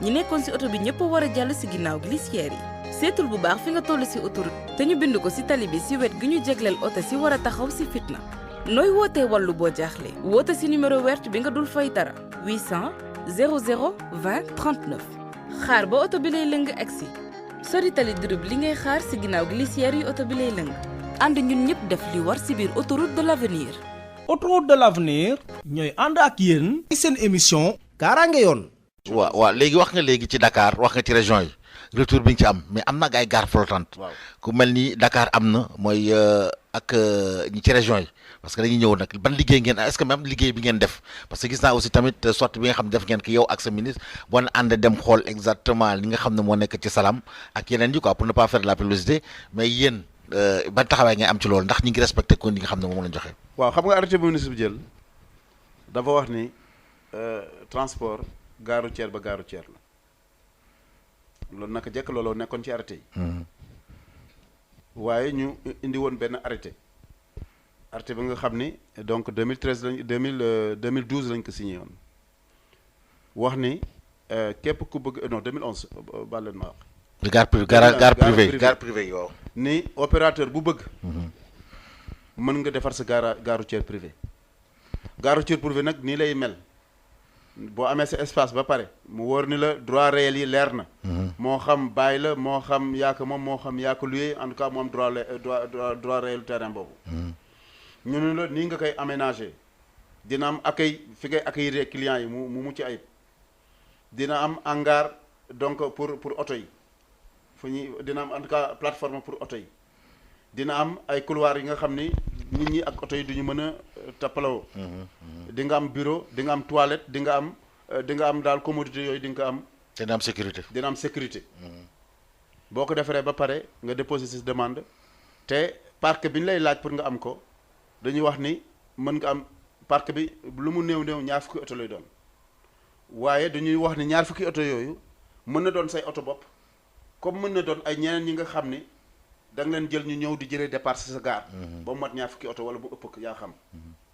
ñi nekkoon ci oto bi ñëpp war a jàll ci ginnaaw glissière yi seetul bu baax fi nga toll ci autoroute te ñu bind ko ci tali bi ci wet gi ñu jégleel oto ci war a taxaw ci fitna nooy wootee wàllu boo jaaxle woote ci numéro vert bi nga dul fay dara 800 00 20 39 xaar ba oto bi lay lëng agsi sori tali durub li ngay xaar ci ginnaaw glissière yi oto bi lay lëng ànd ñun ñëpp def li war ci biir autoroute de l'avenir. autoroute de l'avenir ñooy ànd ak yéen ci seen émission kaaraange yoon. waaw léegi wax nga léegi ci Dakar wax nga ci région yi retour bi nga ci am mais am na ay gare flottante ku mel ni Dakar am na mooy ak ñi ci région yi parce que dañuy ñëw nag ban liggéey ngeen est-ce que même liggéey bi ngeen def parce que gis naa aussi tamit sortie bi nga xam ne def ngeen ko yow ak sa ministre boo ànd dem xool exactement li nga xam ne moo nekk ci Salam ak yeneen yi quoi pour ne pas faire de la publicité mais yéen ban taxawaay ngay am ci loolu ndax ñi ngi respecté ko li nga xam ne moom lañ joxe. waaw xam nga arrêté bu ministre bi jël dafa wax ni transport gare routière ba gare routière la loolu naka jekk looloo nekkoon ci arrêté yi. waaye ñu indi woon benn arrêté bi nga xam ni donc 2013 lañ 2012 lañ ko signé woon wax ni képp ku bëgg non 2011 baal leen ma wax. gare privé yow. ni opérateur bu bëgg. mën nga defar sa gare routière privé. gare routière privé nag nii lay mel boo amee sa espace ba pare mu wóor ni la droit réel yi leer na. moo xam bàyyi la moo xam yaa ko moom moo xam yaa ko luyee en tout cas moom droit réel terrain boobu. ñu ne la nii nga koy aménager dina am accueil fi ngay accueillir clients yi mu mucc ayib dina am hangar donc pour oto yi fu ñuy dina am en tout cas plateforme pour oto yi dina am ay couloir yi nga xam ni nit ñi ak oto yi duñu mën a tappalawoo. di nga am bureau di nga am toilette di nga am daal commodité yooyu di nga ko am. dina am sécurité. dina am sécurité. boo ko defaree ba pare nga déposer sa demande te parc bi ñu lay laaj pour nga am ko dañuy wax ni mën nga am parc bi lu mu néew ñaar fukki oto lay doon waaye dañuy wax ni ñaar fukki oto yooyu mën na doon say oto bopp comme mën na doon ay ñeneen ñi nga xam ni da nga leen jël ñu ñëw di jëlee départ sa gaar. ba mu mat ñaar fukki oto wala bu ëpp yaa xam.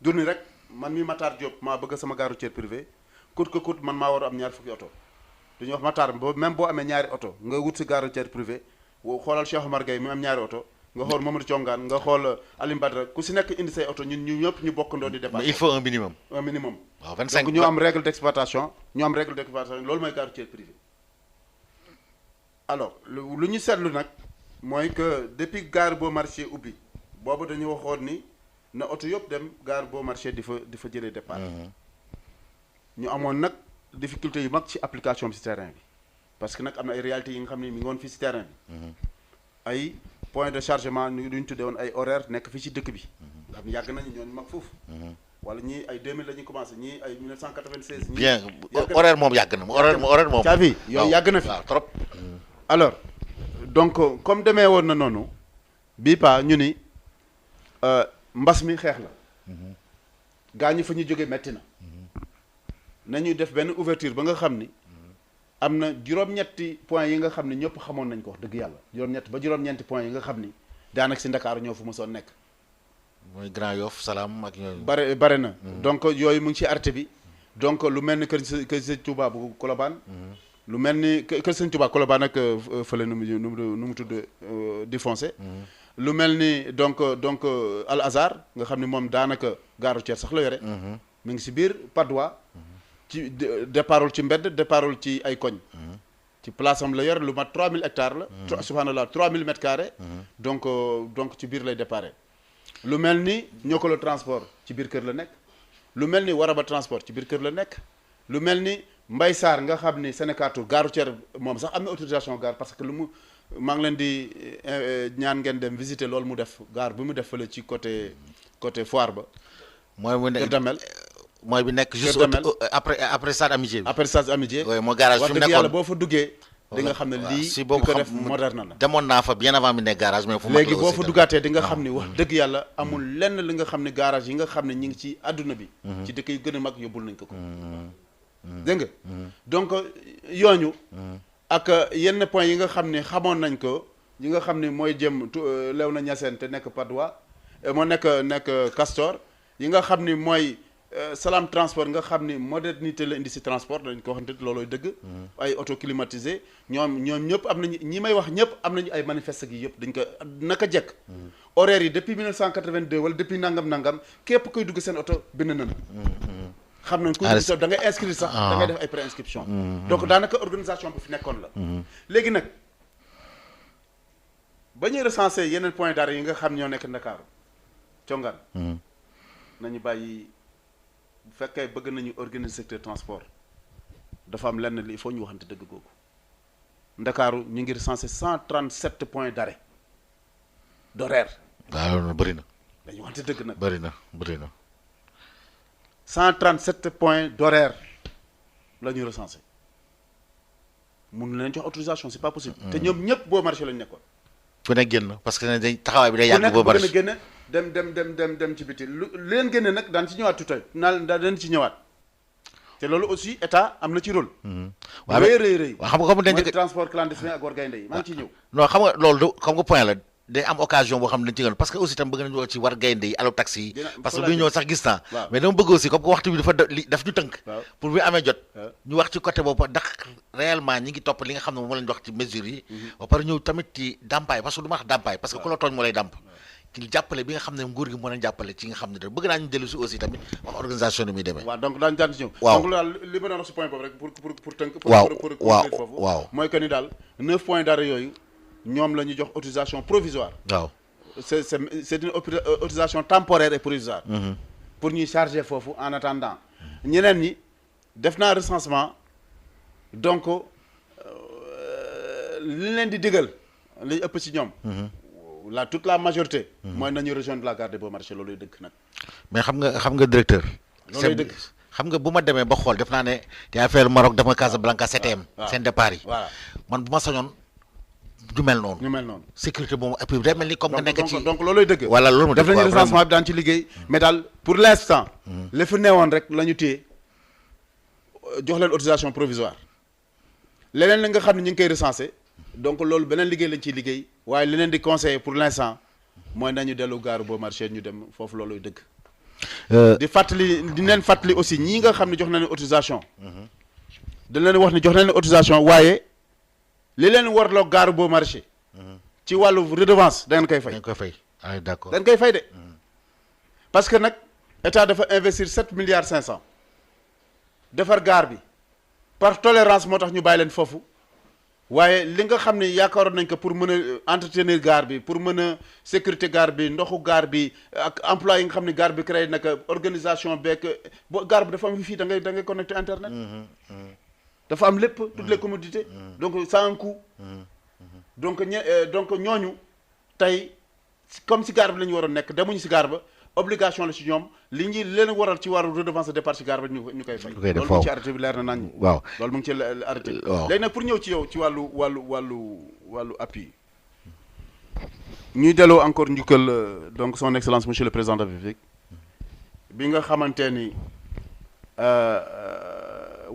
du ni rek man mi Matar Diop maa bëgg sama gare routière privée coûte que coûte man maa war a am ñaar fukki oto dañuy wax Matar même boo amee ñaari oto nga wut si gare routière privée xoolal Cheikh Omar Gueye mu am ñaari oto nga xool Mamadou Thiongaan nga xool Alim Badra ku si nekk indi say oto ñun ñu ñëpp ñu bokkandoo di départ. mais il faut un minimum. waaw 25 donc ñu am règle d'exploitation loolu mooy gare routière privée. alors lu ñu seetlu nag mooy que depuis gare boo marché ubbi boobu dañu waxoon ni na oto yëpp dem gare boo marché di fa jëlee départ. ñu amoon nag difficulté yu mag ci application bi ci terrain bi parce que nag am na ay réalités yi nga xam ne mi ngi woon fii ci terrain bi. ay point de chargement ñu duñ tuddee woon ay horaire nekk fii ci dëkk bi. nga xam ne yàgg nañu ñooñu mag foofu. wala ñii ay 2000 la ñuy commencé ñii ay 1996. bien horaire moom yàgg na horaire moom. caabi yooyu yàgg na fi waaw trop. alors donc comme demee woon na noonu bii pa ñu ni mbas mi xeex la. gaa ñi fa ñu jógee metti na. nañuy def benn ouverture ba nga xam ni am na juróom-ñetti points yi nga xam ni ñëpp xamoon nañ ko wax dëgg yàlla juróom-ñeenti points yi nga xam ni daanaka si Ndakaaru ñoo fu mësoon nekk. mooy Grand Yoff Salam ak ñooñu. bare na. donc yooyu mu ngi ci arrêté bi. donc lu mel ni kër Sëñ Touba bu Colobane. lu mel ni kër Sëñ Touba Colobane ak fële nu mu tudd di foncé. lu mel ni donc Al Azhar nga xam ni moom daanaka gare routière sax la yore. mu ngi si biir Patte d'Oie. ci départul ci mbedd départul ci ay koñ. ci place am la yor lu mat 3000 hectares la. subhanallah 3000 mètres carrés. donc ci biir lay déparé. lu mel ni Niokolo transport ci biir kër la nekk. lu mel ni Waraba transport ci biir kër la nekk. lu mel ni Mbay Sarr nga xam ni Sénécatou gare routière moom sax am na autorisation gare parce que maa ngi leen di ñaan ngeen dem visiter loolu mu def gare bi mu def fële ci côté foire ba. mooy mu Kër Damel mooy bi nekk juste Damel. après stade amitié bi. après stade amitié oui mooy garage wax fi mu dëgg yàlla nekkoon. boo fa duggee di nga xam ne lii si ñu boobu ko xam def moderne na demoon naa fa bien avant mi nekk garage mais fu mag léegi la boo aussi fa tamit. duggaatee di nga xam ni wax dëgg yàlla amul lenn li nga xam ne garage yi nga xam ne ñi ngi ci àdduna bi ci dëkk yu gën a mag yóbbul nañ ko dégg nga donc yooñu ak yenn point yi nga xam ne xamoon nañ ko yi nga xam ne mooy jëm Léona Niassène te nekk Patte d'Oie moo nekk Castor yi nga xam ni mooy Salam Transport nga xam ni modernité la indi si transport dañ ko waxante loolooy dëgg ay auto climatisé ñoom ñëpp am nañu ñi may wax ñëpp am nañu ay manifeste gi yëpp dañ ko naka jekk horaire yi depuis 1982 wala depuis nangam képp koy dugg seen oto bind nañ xam nañ kuy dugg da ngay inscrire sax da ngay def ay pré-inscription donc daanaka organisation bu fi nekkoon la léegi nag ba ñuy recensé yeneen point d'arrêt yi nga xam ñoo nekk Ndakaaru congaan nañu bàyyi bu fekkee bëgg nañu organiser secteur transport dafa am lenn li il faut ñu waxante dëgg googu Ndakaaru ñu ngi recensé 137 points d'arrêt d'horaire. waaw loolu bëri na. dañu waxante dëgg nag. bëri na. 137 points d'horaire la ñu recensé mun leen jox autorisation c'est pas possible. te ñoom ñëpp boo marché lañu nekkoon. fu ne génn parce que dañ taxawaay bi day yàgg boo marché ku nekk bëgg na génne dem ci biti lu leen génne nag daan ci ñëwaat tuuti daan ci ñëwaat te loolu aussi état am na ci rôle. waaw rëy. waaw xam nga comme dañ mooy transport clandestin ak war gaynde yi maa ngi ciy ñëw. non xam nga loolu xam nga point la day am occasion boo xam ne dañ ci gën parce que aussi tam bëgg nañu wax ci war gaynde yi allo taxi yi parce que bu ñu ñëw sax gis naa mais dama bëgg aussi comme que waxtu bi daf ñu tënk pour bu amee jot ñu wax ci côté boobu ndax réellement ñi ngi topp li nga xam ne moom lañ wax ci mesures yi ba pare ñëw tamit ci dàmpaay parce que du ma wax dàmpaay parce que ku la tooñ moo lay dàmp ci jàppale bi nga xam ne nguur gi mën a jàppale ci nga xam ne da bëgg naa ñu dellu si aussi tamit wax organisation ni muy demee waaw donc daan ci ñëw waaw donc daal li ma doon wax si point boobu rek pour tënk waaw mooy que ni daal 9 points d'arrêt yooyu ñoom la ñu jox autorisation provisoire waaw c'est une autorisation temporaire et provisoire pour ñuy charger foofu en attendant ñeneen ñi def naa recensement donc li leen di digal li ëpp ci ñoom toute la majorité mooy nañu rejoindre la gare de Beaumarchais looluy dëgg nag mais xam nga directeur looluy dëgg xam nga bu ma demee ba xool def naa ne te affaire Maroc dama Casablanca CTM seen départ yi voilà man bu ma sañoon ñu mel noonu sécurité boobu et puis day mel ni comme nga nekk ci donc looluy dëgg voilà loolu def nañu recensement bi daan ci liggéey mais daal pour l'instant li fi neewoon rek la ñu téye jox leen autorisation provisoire leneen la nga xam ne ñu ngi koy recensé donc loolu beneen liggéey lañ ciy liggéey waaye li leen di conseiller pour l'instant mooy nañu dellu gaaru Beaumarchais ñu dem foofu looluy dëgg di leen fàttali aussi ñii nga xam ne jox nañ leen autorisation dañ leen wax ne jox nañ leen autorisation waaye li leen warloo gaaru Beaumarchais ci wàllu redevance da ngeen koy fay. dañ koy fay ah d'accord dañ koy fay de parce que nag état dafa investir 7 milliards 500 defar gaar bi par tolérance moo tax ñu bàyyi leen foofu waaye li nga xam ne yaakaaroon nañ ko pour mën a entretenir gaar bi pour mën a sécurité gaar bi ndoxu gaar bi ak emploi yi nga xam ne gaar bi créé naka organisation beeg gaar bi dafa am fii da ngay connecté internet. dafa am lépp toutes les commodités donc ça a un coût donc ñooñu tey comme si gaar bi la ñu waroon nekk demuñu si gaar ba obligation la si ñoom li ñuy leen waral ci wàllu redevance de départ si gaar ba ñu koy fay loolu mu ngi ci arrêté bi leer na nañ waaw loolu mu ngi ci arrêté bi léegi nag pour ñëw ci yow ci wàllu appui ñuy delloo encore njukkal donc son excellence monsieur le président de la République bi nga xamante ni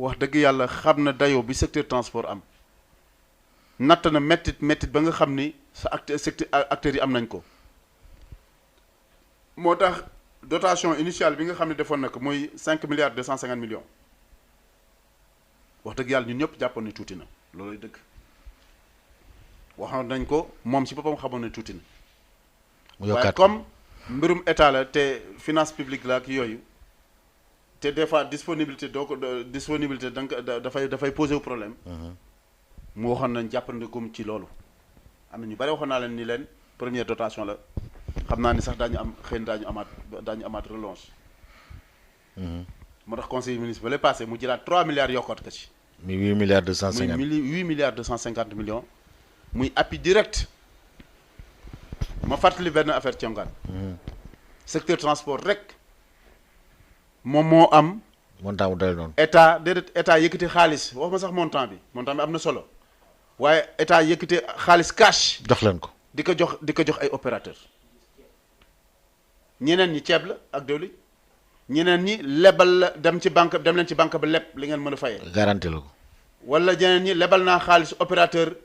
wax dëgg yàlla xam na dayoo bi secteur transport am natt na méttit ba nga xam ni sa acteurs yi am nañ ko moo tax dotation initiale bi nga xam ne defoon na ko muy 5 milliards 250 millions wax dëgg yàlla ñun ñëpp jàppoon ne tuuti na looluy dëgg waxoon nañ ko moom si boppam xamoon ne tuuti na waaye comme mbirum état la te finance publique la ak yooyu te des fois disponibilité donc dafay poser problème mu waxoon nañ jàppandegum ci loolu am na ñu bari waxoon naa leen ni leen première dotation la xam naa ni sax daañu am xëy na daañu amaat relance moo tax conseil municipal ba lay passé mu jëlaat 3 milliards yokkoot ko ci muy 8 milliards 250 muy 8 milliards 250 millions muy appui direct ma fàttali benn affaire Thiongaan secteur transport rek moom moo am montant bu doy noonu. état yëkkati xaalis wax ma sax montant bi am na solo waaye état yëkkati xaalis cash jox leen ko. di ko jox ay opérateur ñeneen ñi ceeb la ak diwlin ñeneen ñi lebal la dem leen ci banque ba leb li ngeen mën a fayee. garanti la ko. wala ñeneen ñi lebal naa xaalis opérateur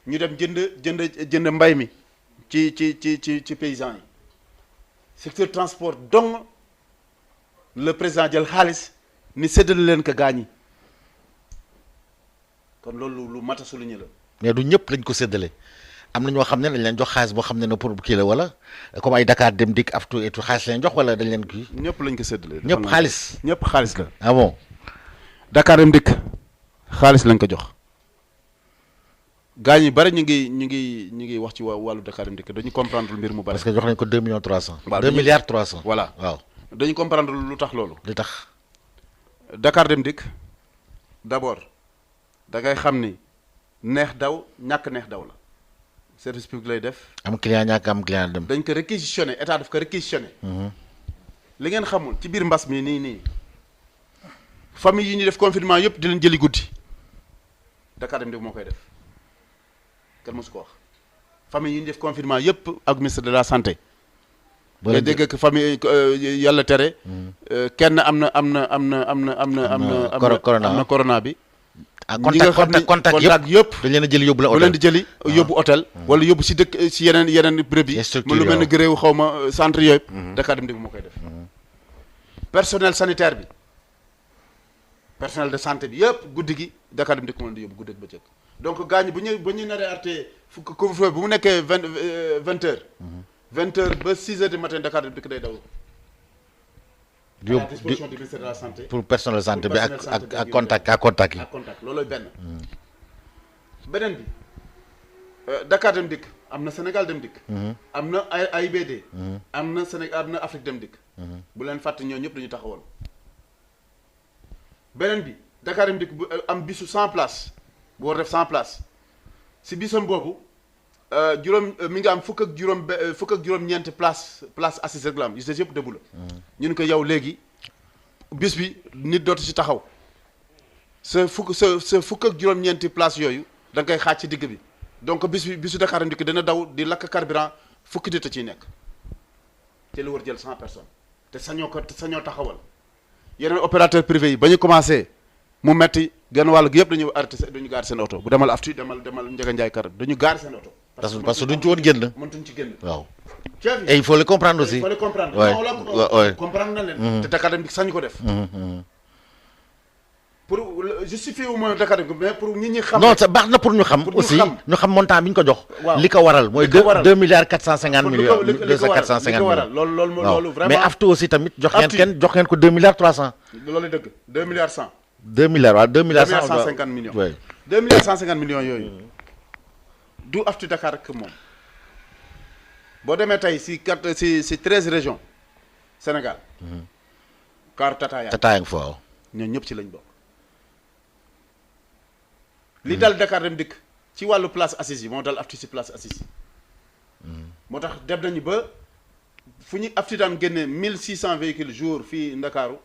ñu dem jënd mbay mi ci paysans yi secteur transport dong le président jël xaalis ni séddale leen ko gaañi kon loolu lu mat a souligner la. mais du ñëpp lañ ko séddale am na ñoo xam ne dañ leen jox xaalis boo xam ne pour kii la wala comme ay Dakar Dem Dikk aftu et tout xaalis lañ jox wala dañ leen kii. ñëpp lañ ko séddale. ñëpp xaalis. ñëpp xaalis la. ah bon. Dakar Dem Dikk xaalis lañ ko jox gaañ yi bari ñu ngi wax ci wàllu Dakar Dem Dikk dañu comprendre mbir mu bari. parce que jox nañ ko 2 millions 300. waaw 2 milliards 300. voilà waaw. dañu comprendre lu tax loolu. li tax. Dakar Dem Dikk d'abord da ngay xam ni neex daw ñàkk neex daw la service public lay def. am client ñàkk am client dem. dañ ko réquisitionné état daf ko réquisitionné. li ngeen xamul ci biir mbas mi nii famille yi ñu def confinement yëpp di leen jëli guddi Dakar Dem Dikk moo koy def kenn mosu ko wax famille yi ñu def confinement yëpp ak ministre de la santé. nga dégg que famille yàlla tere. kenn am na corona bi. ah contact yëpp dañ leen a jëli yóbbu la hôtel bu leen di jëli yóbbu hôtel. wala yóbbu si dëkk si yeneen béréb yi. structure lu mel ni gréew xaw ma centre yooyu. Dakar Dem Dikk moo koy def. personnel sanitaire bi personnel de santé bi yëpp guddi gi Dakar Dem Dikk moo leen di yóbbu guddi ak bëccëg donc gaañ bu ñu naree arrêté couvre-feu bu mu nekkee 20 heures. 20 heures ba 6 heures du matin Dakar Dem Dikk day daw. à la disposition du ministère de la santé. pour personnel santé bi ak contact yi. ak contact loolooy benn. beneen bi Dakar Dem Dikk am na Sénégal Dem Dikk. am na AIBD. am na Afrique Dem Dikk. bu leen fàtte ñoo ñëpp dañu taxawoon. beneen bi Dakar Dem Dikk bu am bisu 100 places bu war def 100 places si bisam boobu. mi ngi am fukk ak juróom-ñeenti place assise rek la am yu des yëpp dëggu la. ñu ne ko yow léegi bis bi nit dootu ci taxaw sa fukk ak juróom-ñeenti place yooyu da nga koy xaaj ci digg bi donc bisu Dakar Dem Dikk dana daw di lakk carburant fukki nit a ciy nekk te lu war jël 100 personnes te sañoo taxawal yeneen opérateur privé yi ba ñu commencé mu metti genn wàll gi yëpp dañu arrêté dañu gaar seen oto bu demal aftu demal Ndiaga Ndiaye Kar dañu gaar seen oto. parce que duñ ci woon génn. mëntuñ ci génn. waaw. chef et il faut le comprendre aussi. il faut le comprendre. ouais. comprendre na leen. te Dakar Dem Dikk sañ ko def. pour justifier wu ma Dakar Dem Dikk mais pour nit ñi xam. non ça baax na pour ñu xam. aussi ñu xam montant bi ñu ko jox. li ko waral mooy 2 milliards 450 millions. li ko waral loolu vraiment. mais aftu aussi tamit jox ngeen ko 2 milliards 300. loolu dëgg 2 milliards 100. 2 milliards waaw 2 milliards 150 millions. 2 milliards 150 millions yooyu. du aftu Dakar rek moom boo demee tey si 13 régions Sénégal. car Tata yaa ngi fa waaw. ñooñu ñëpp ci lañ bokk. li dal Dakar Dem Dikk ci wàllu place assise yi moo dal aftu si place assise yi. moo tax dem nañu ba fu ñu aftu daan génne 1600 véhicules jour fii Ndakaaru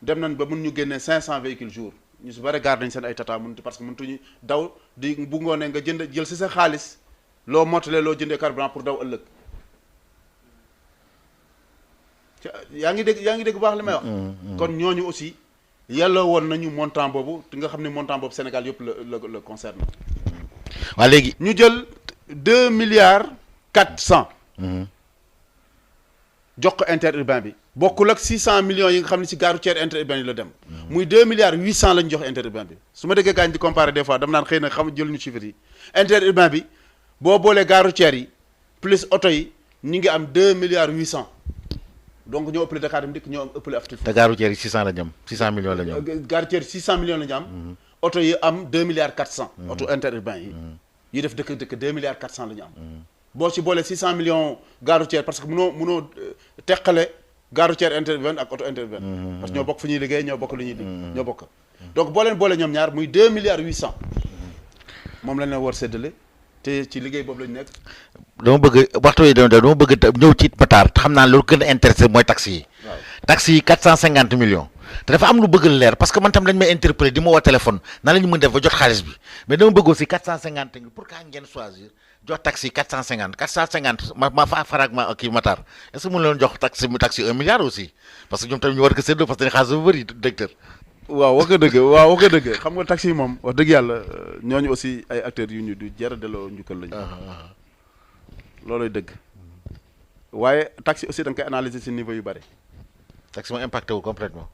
dem nañ ba mun ñu génne 500 véhicules jour. ñu si bëri gaar nañ seen ay tata parce que mëntuñu daw di bu ngoonee nga jël si sa xaalis loo mottalee loo jëndee carburant pour daw ëllëg yaa ngi dégg bu baax li may wax. kon ñooñu aussi yelloo woon nañu montant boobu te nga xam ne montant boobu Sénégal yëpp la concerne. waa léegi ñu jël 2 milliards 400. jox ko interurbain bi. bokkul ak 600 millions yi nga xam ne si gare routière interurbain yi la dem. muy 2 milliards 800 lañ jox interurbain bi su ma déggee gaañ di comparer des fois dama naan xëy na jël ñu chiffres yi interurbain bi boo boolee gare routière yi plus oto yi ñu ngi am 2 milliards 800 donc ñoo ëppale Dakar Dem Dikk ñoo ëppale aftu. te gare routière yi 600 la ñu am 600 millions la ñu am. gare routière 600 millions la ñu am. oto yi am 2 milliards 400. oto interurbain yi. yi def dëkk 2 milliards 400 la ñu am. boo ci boolee 600 millions gare routière parce que mënoo teqale. gare routière interurbaine ak auto interurbaine parce que ñoo bokk fu ñuy liggéey ñoo bokk lu ñuy ñoo bokk donc boo leen boole ñoom ñaar muy 2 milliards 800 moom lañ leen war séddale te ci liggéey boobu lañu nekk. dama bëgg waxtu yi dama bëgg ñëw ci Matar xam naa loolu gën a intéressé mooy taxi yi. waaw taxi yi 450 millions. te dafa am lu bëgg leer parce que man tam dañ may interpellé di ma woo téléphone nan la ñu mën def ba jot xaalis bi mais dama bëgg aussi 450 ngi pour que ngeen choisir jox taxi 450 ma faraag ma kii Matar est-ce que mën leen jox taxi 1 milliard aussi parce que ñoom tamit ñu war ko séddoo parce que dañu xaalis bu bëri directeur. waaw wax nga dëgg xam nga taxi yi moom wax dëgg yàlla ñooñu aussi ay acteurs yu ñu du jar a delloo njukkal lañu. looloy dëgg waaye taxi aussi da nga koy analyser ci niveau yu bëri. taxi moo impacté wu complètement.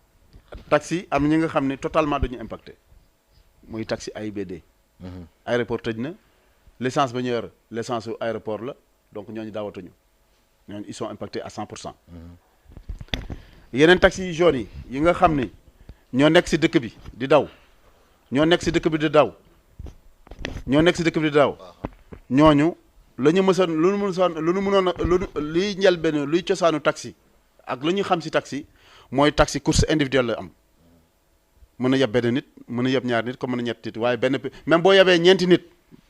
taxi am ñi nga xam ne totalement dañu impacté muy taxi AIBD. aéroport tëj na l'essence ba ñu yor l'essence su aéroport la donc ñooñu daawatuñu ñooñu ils sont impactés à 100%. yeneen taxi yu jaune yi nga xam ni ñoo nekk ci dëkk bi di daw ñooñu la ñu mësoon lu ñu mënoon luy njëlbéen luy cosaanu taxi ak lu ñu xam ci taxi mooy taxi course individuelle la am mën a yeb benn nit mën a yeb ñaar nit comme mën a ñetti nit waaye benn même boo yebee ñeenti nit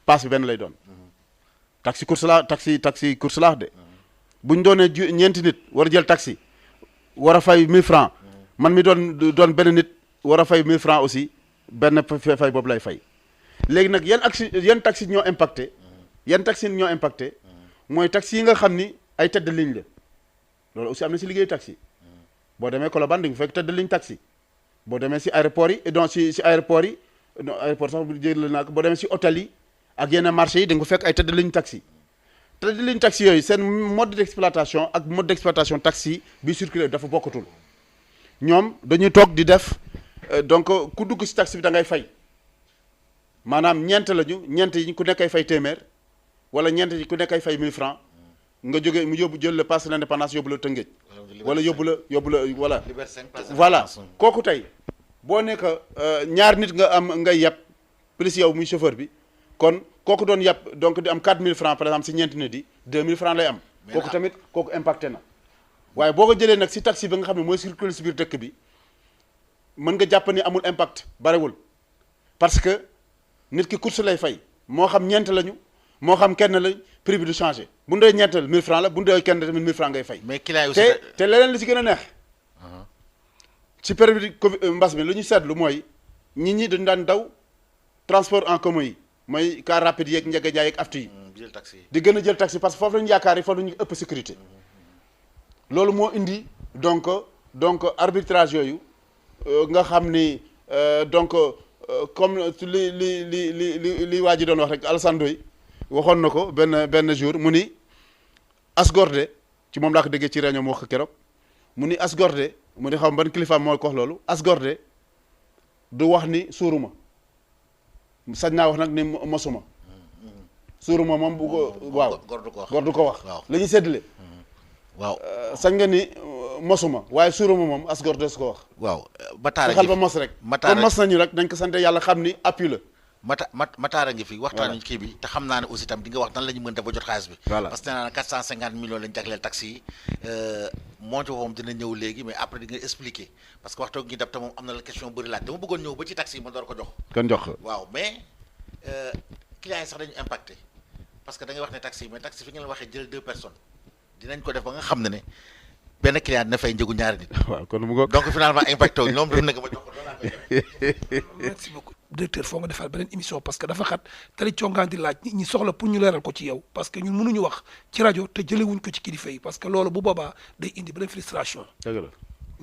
paas bi benn lay doon. taxi course laax de bu ñu doonee ñeenti nit war a jël taxi war a fay 1000 francs man mi doon benn nit war a fay 1000 francs aussi benn fay boobu lay fay léegi nag yan taxi ñoo impacté. yan taxi ñoo impacté mooy taxi yi nga xam ni ay tête de ligne la loolu aussi am na ci liggéeyu taxi boo demee Colobane di nga fekk tête de ligne taxi boo demee ci aéroport yi donc ci aéroport yi non aéroport sax jël naa ko boo demee ci hôtel yi ak yenn marché yi di nga fekk ay tête de ligne taxi tête de ligne taxi yooyu seen mode d'exploitation ak mode d'exploitation taxi bi circulé dafa bokkatul ñoom dañuy toog di def donc ku dugg ci taxi bi da ngay fay maanaam ñeent yi ku nekkay fay téeméer wala ñeent yi ku nekk ay fay 1000 francs nga jógee mu yóbbu jël le passe l'indépendance yóbbu la Tëngéej wala yóbbu la voilà kooku tey boo nekk ñaar nit nga am ngay yeb plus yow muy chauffeur bi kon kooku doon yeb donc di am 4000 francs par exemple si ñeenti nit yi 2000 francs lay am kooku impacté na waaye boo ko jëlee nag si taxi bi nga xam ne mooy circuler si biir dëkk bi mën nga jàpp ni amul impact barewul parce que nit ki course lay fay moo xam ñeent lañu moo xam kenn la prix bi du changé bu ndee ñeenteel 1000 francs la bu ndee kenn tamit 1000 francs ngay fay. mais client aussi te leneen li si gën a neex. ci période mbas mi lu ñu seetlu mooy nit ñi dañu daan daw transport en commun yi mooy car rapide yeeg njëg a jaay yeeg aftu yi. di gën a jël taxi parce que foofu la ñu yaakaar yi foofu la ñu ëpp sécurité. loolu moo indi donc arbitrage yooyu nga xam ni donc comme li waa ji doon wax rek Alassane Ndoye waxoon na ko benn jour mu ni asgorde ci moom laa ko déggee ci réunion mu wax ko keroog mu ni asgorde mu ni xam ban kilifa moo ko wax loolu asgorde du wax ni suuruma sañ naa wax nag ni mosuma suuruma moom bu ko waaw góor du ko wax la ñuy séddale waaw sañ nga ni mosuma waaye suuruma moom asgorde su ko wax waaw Matar xal ba mos rek comme mos nañu rek dañ ko sant yàlla xam ni appui la Matar a ngi fi waxtaan kii bi te xam naa ne aussi tam di nga wax nan la ñu mën def ba jot xaalis bi parce que nee naa 450 millions lañu jagleel taxi yi moo ci moom dina ñëw léegi mais après di nga expliquer parce que waxtu gi def te moom am na la question bëri laaj dama bëggoon ñëw ba ci taxi yi ma door ko jox kon jox waaw mais clients yi sax dañu impacté parce que da ngay wax ne taxi mais taxi fi ngeen waxee jël 2 personnes dinañ ko def ba nga xam ne benn client dina fay njëgu ñaari nit waaw kon mu ngoog donc finalement impacté wu ñoom def na ko ba jox ko merci beaucoup directeur foo nga defal beneen émission parce que dafa xat tali congaan di laaj nit ñi soxla pour ñu leeral ko ci yow parce que ñun mënuñu wax ci rajo te jëlewuñ ko ci kilifa yi parce que loolu bu boobaa day indi beneen frustration dëgg la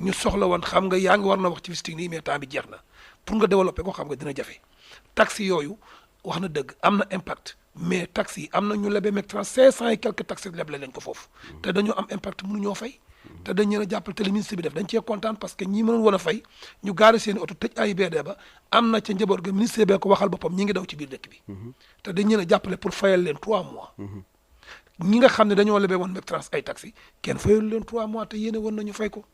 ñu soxla woon xam nga yaa ngi war na wax ci visiting nii mais temps bi jeex na pour nga développer ko xam nga dina jafe taxi yooyu wax na dëgg am na impact mais taxi yi am na ñu lebe Mectrans 500 et quelques taxi leble lañ ko foofu te dañoo am impact mënuñoo fay te dañ leen a jàppale te le ministre bi def dañ cee kontaan parce que ñi mënoon woon a fay ñu gaare seen i oto tëj AIBD ba am na ca njaboot ga ministre bee ko waxal boppam ñi ngi daw ci biir dëkk bi te dañ leen a jàppale pour fayal leen 3 mois ñi nga xam ne dañoo lebee woon Mectrans ay taxi kenn fayal leen 3 mois te yéene woon nañu fay ko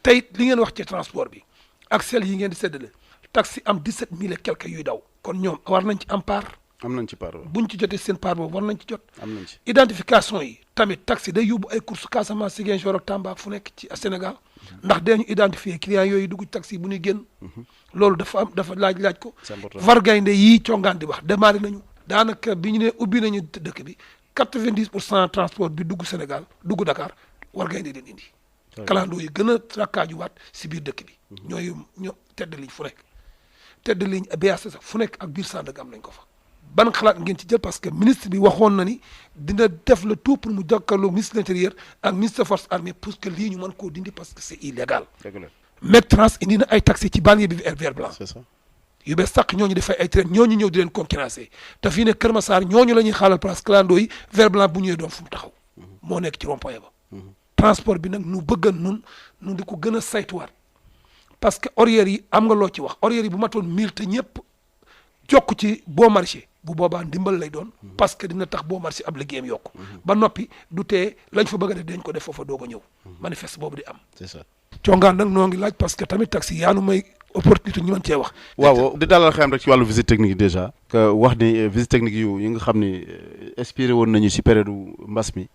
tey li ngeen wax ci transport bi ak sel yi ngeen di séddale taxi am 17000 et quelques yuy daw kon ñoom war nañ ci am part am nañ ci part buñ ci jotee seen part boobu war nañ ci jot am nañ ci identification yi tamit taxi day yóbbu ay course Casamance Ziguinchor ak Tamba fu nekk ci Sénégal ndax dañu identifier clients yooyu dugg ci taxi bu ñuy génn loolu dafa laaj ko Vargaynde yii congaan di wax démarré nañu daanaka bi ñu ne ubbi nañu dëkk bi 90% transport bi dugg Sénégal dugg Dakar war gaynde leen indi. kalandoo yi gën a rakkaajuwaat si biir dëkk bi. ñoo tedd liñ fu nekk. tedd liñ BAC sax fu nekk ak biir Sandaga am nañ ko fa. ban xalaat ngeen ci jël parce que ministre bi waxoon na ni dina def le tout pour mu jàkkaarloo ministre de l'intérieur ak ministre des forces armées pour que lii ñu mën koo dindi parce que c'est illégal. Medtrans indi na ay taxi ci banlieue bi vert blanc. c'est ça. yu bees sàq ñooñu di fay ay train ñooñu ñëw di leen concurrencer te fii ne Kër Massar ñooñu la ñuy xaalal place clando yi vert blanc bu ñëwee doon fu mu taxaw. moo nekk ci rond-point ba. transport bi nag nu bëgg nun di ko gën a saytuwaat parce que horaires yi am nga loo ci wax horaires yi bu matoon 1000 te ñëpp jokk ci bon marché bu boobaa ndimbal lay doon parce que dina tax bon marché ab liggéeyam yokku ba noppi du tee lañ fa bëgg a def dañ ko def foofa doog a ñëw manifeste boobu di am. c'est ça. congaan nag noo ngi laaj parce que tamit taxi yaanu may opportunité ñu mën cee wax. waaw di dalal xelam rek ci wàllu visite technique yi déjà. que wax ni visite technique yi nga xam ni inspiré woon nañu ci période mbas mi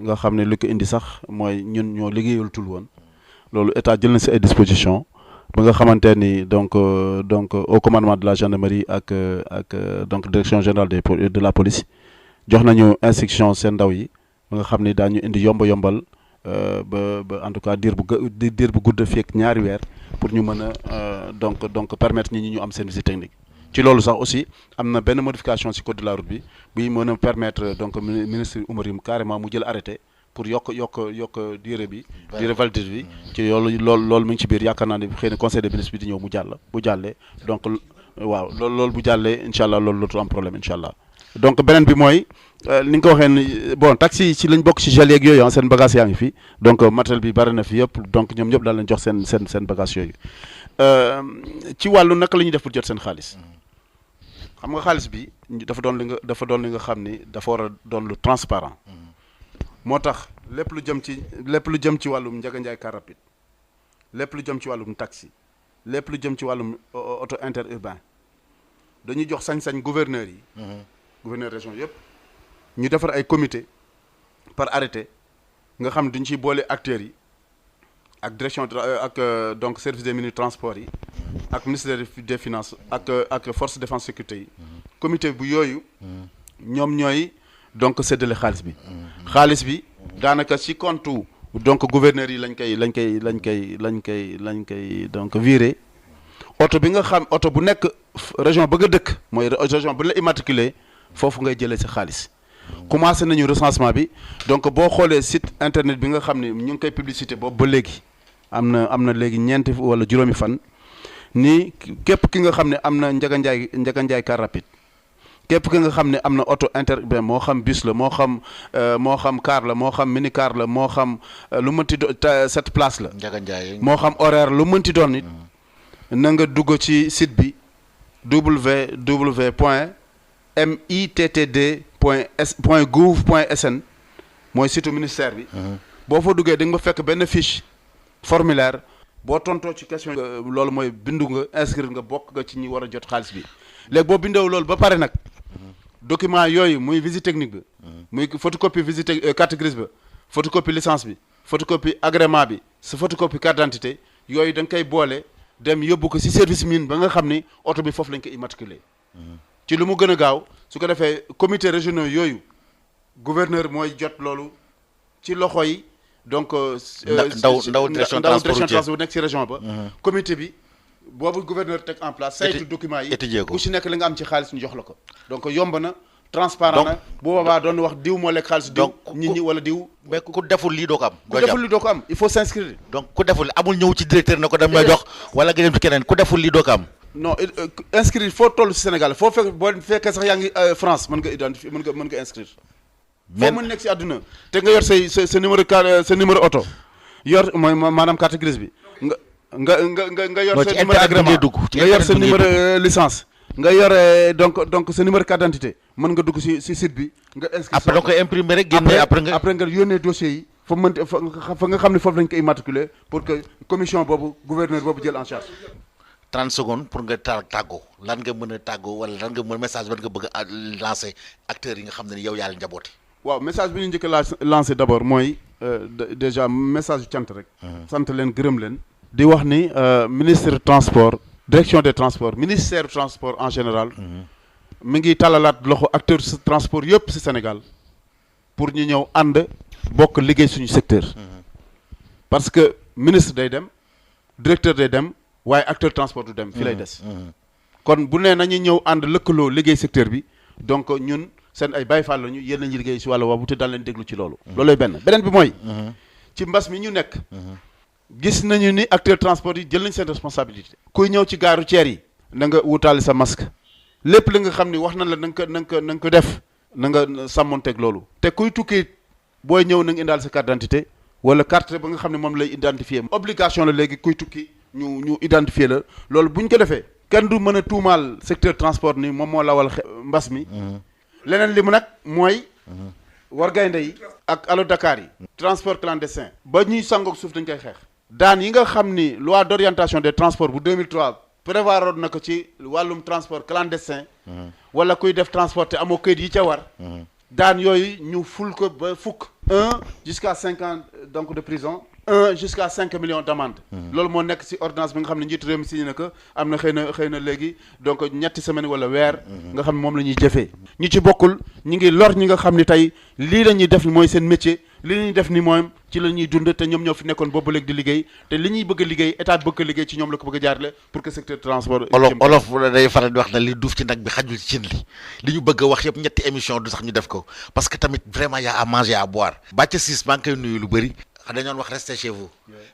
nga xam ne li ko indi sax mooy ñun ñoo liggéeyal tul woon loolu état jël na ci ay dispositions ba nga xamante ni donc au commandement de la gendarmerie ak donc direction générale de la police jox nañu instruction seen ndaw yi ba nga xam ni daañu indi yombal ba en tout cas diir bu gudd fii ak ñaari weer pour ñu mën a donc permettre ñi ñu am seen visite technique. ci loolu sax aussi am na benn modification ci code de la route bi buy mën a permettre donc ministre Oumar Youm carrément mu jël arrêté pour yokk durée bi. durée validité bi. ci loolu mu ngi ci biir yaakaar naa ne xëy na conseil des ministres bi di ñëw mu jàll bu jàllee donc waaw loolu bu jàllee incha allah loolu dootul am problème incha allah. donc beneen bi mooy ni nga ko waxee ni bon taxi ci lañ bokk ci gel yeeg yooyu seen bagage yaa ngi fi donc matériel bi bari na fi yëpp donc ñoom ñëpp daal leen jox seen bagage yooyu ci wàllu naka la ñuy def pour jot seen xaalis. xam nga xaalis bi dafa doon li nga xam ni dafa war a doon lu transparent moo tax lépp lu jëm ci wàllum Ndiaga Ndiaye car rapide lépp lu jëm ci wàllum taxi lépp lu jëm ci wàllum auto interurbain dañuy jox sañ-sañ gouverneur yi gouverneur région yëpp ñu defar ay comité par arrêté nga xam ne duñ ciy boole acteurs yi ak direction ak donc service des mines transport yi ak ministère des finances ak force défense sécurité yi comité bu yooyu ñoom ñooy donc séddale xaalis bi daanaka ci compte donc gouverneur yi lañ koy donc viré oto bi nga xam oto bu nekk région ba nga dëkk mooy région bu la immatriculé foofu ngay jëlee sa xaalis commencé nañu recensement bi donc boo xoolee site internet bi nga xam ne ñu ngi koy publicité boobu ba léegi am na léegi ñeenti wala juróomi fan ni képp ki nga xam ne am na Ndiaga Ndiaye car rapide képp ki nga xam ne am na auto interurbain moo xam bus la moo xam car la moo xam mini car la moo xam lu mënti doon 7 places la Ndiaga Ndiaye moo xam horaire lu mënti doon it na nga dugg ci site bi www.mittd.gouv.sn mooy site ministère bi boo fa duggee di nga fekk benn fiche formulaire boo tontoo ci question loolu mooy bindu nga inscrire nga bokk nga ci ñi war a jot xaalis bi léegi boo bindoo loolu ba pare nag document yooyu muy visite technique bi muy photocopie visite carte grise ba photocopie licence bi photocopie agrément bi sa photocopie carte d'identité yooyu da nga koy boole dem yóbbu ko ci service mine ba nga xam ni oto bi foofu lañ ko immatriculé ci lu mu gën a gaaw su ko defee comité régionaux yooyu gouverneur mooy jot loolu ci loxo yi donc ndaw direction transport bu nekk ci région ba comité bi boobu gouverneur teg en place saytu documents yi ku ci nekk li nga am ci xaalis ñu jox la ko donc yomb na transparent na bu boobaa doon wax diw moo lekk xaalis diw nit ñi wala diw mais ku deful lii doo ko am il faut s'inscrire donc ku deful amul ñëw ci directeur na ko dem may jox wala nga dem ci keneen ku deful lii doo ko am non inscrire foo toll ci Sénégal foo fekk boo fekkee sax yaa ngi France mën nga identifier mën nga inscrire foo mën nekk ci àdduna te nga yor sa numéro sa numéro auto yor mooy maanaam carte grise bi nga yor sa numéro agrément nga yor sa numéro licence nga yor donc sa numéro carte d'identité mën nga dugg ci site bi nga inscrire après da koy imprimer rek génne après nga yónnee dossier yi fa nga xam ne foofu lañ ko immatriculer pour que commission boobu gouverneur boobu jël en charge 30 secondes pour nga tàggoo lan nga mën a tàggoo wala lan nga mën message ban nga bëgg a lancer acteurs yi nga xam ne yow yaa leen njaboote waaw message bi ñu njëkk a lancé d'abord mooy déjà message yu cant rek sant leen gërëm leen di wax ni ministre transport direction des transports ministère du transport en général mi ngi talalaat loxo acteur transport yëpp ci Sénégal pour ñu ñëw ànd bokk liggéey suñu secteur parce que ministre day dem directeur day dem waaye acteur transport du dem fii lay des kon bu nee nañu ñëw ànd lëkkaloo liggéey secteur bi donc ñun seen ay Baay Faal lañu yéen nañu liggéey ci wàllu woowu te daan leen déglu ci loolu loolooy beneen bi mooy ci mbas mi ñu nekk gis nañu ni acteur transport yi jël nañ seen responsabilité kuy ñëw ci gare routière yi na nga wutaale sa masque lépp li nga xam ni wax na la na nga ko def na nga sàmmonteeg loolu te kuy tukki booy ñëw na nga indaal sa carte d'identité wala carte ba nga xam ne moom lay identifier obligation la léegi kuy tukki ñu identifier la loolu bu ñu ko defee kenn du mën a tuumaal secteur transport ni moom moo lawal mbas mi leneen li mu nag mooy war gaynde yi ak Allo Dakar yi transport clandestin ba ñuy sangoog suuf dañ koy xeex daan yi nga xam ni loi d'orientation des transports bu 2003 prévoir na ko ci wàllum transport clandestin wala kuy def transport te amoo këyit yi ca war daan yooyu ñu ful ko ba fukk 1 jusqu'à 5 ans donc de prison 1 jusqu'à 5 millions d'amende loolu moo nekk ci ordonnance bi nga xam ne njiitu réew mi signé na ko am na xëy na léegi donc ñetti semaine wala weer nga xam ne moom la ñuy jëfee ñi ci bokkul ñi ngi lor ñi nga xam ni tey lii la ñuy def ni mooy seen métier li ñuy def ni mooy ci la ñuy dund te ñoom ñoo fi nekkoon boobu léegi di liggéey te li ñuy bëgg a liggéey état bëgg a liggéey ci ñoom la ko bëgg a jaarale pour que secteur transport olof day faral di wax na li duuf ci nag bi xajul ci cin li ñu bëgg a wax yëpp ñetti émission du sax ñu def ko parce que tamit vraiment y a à manger à boire Bathie Ciss maa ngi koy nuyu lu bëri dañoon wax restez chez vous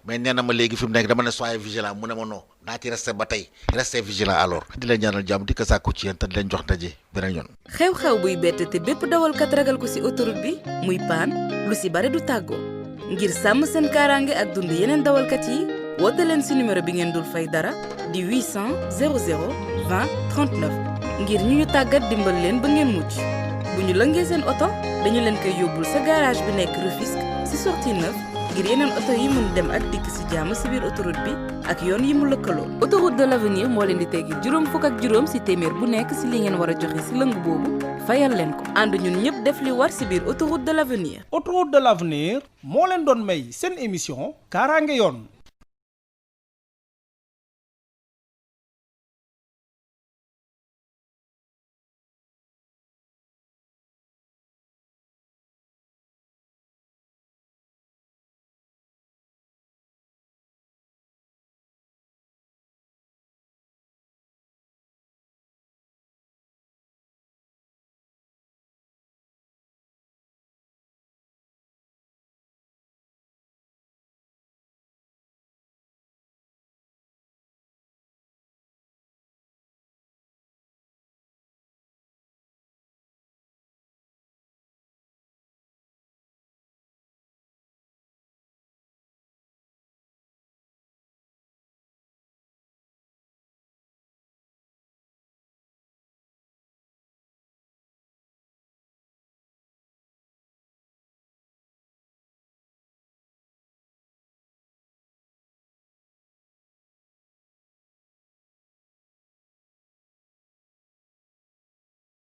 mais nee na ma léegi fi mu nekk dama ne soyez vigilant mu ne ma non naa ci resté ba tey restez vigilant alors di leen ñaanal jàmm di ko sàkku ci yéen te di leen jox ndaje beneen yoon xew-xew buy bett te bépp dawalkat ragal ko ci autoroute bi muy paan lu ci bare du tàggoo ngir sàmm seen kaaraange ak dund yeneen dawalkat yi woote leen ci numéro bi ngeen dul fay dara di 800 00 20 39 ngir ñu tàggat dimbal leen ba ngeen mucc bu ñu lëngee seen oto dañu leen koy yóbbul sa garage bi nekk Rufisque ci sortie 9 ngir yeneen oto yi mun dem ak dikk ci jàmm ci biir autoroute bi ak yoon yi mu lëkkaloo. autoroute de l'avenir moo leen di teggi juróom fukk ak juróom ci téeméer bu nekk ci li ngeen war a joxe ci lëng boobu fayal leen ko ànd ñun ñëpp def li war ci biir autoroute de l'avenir. autoroute de l'avenir moo leen doon may seen émission kaaraange yoon.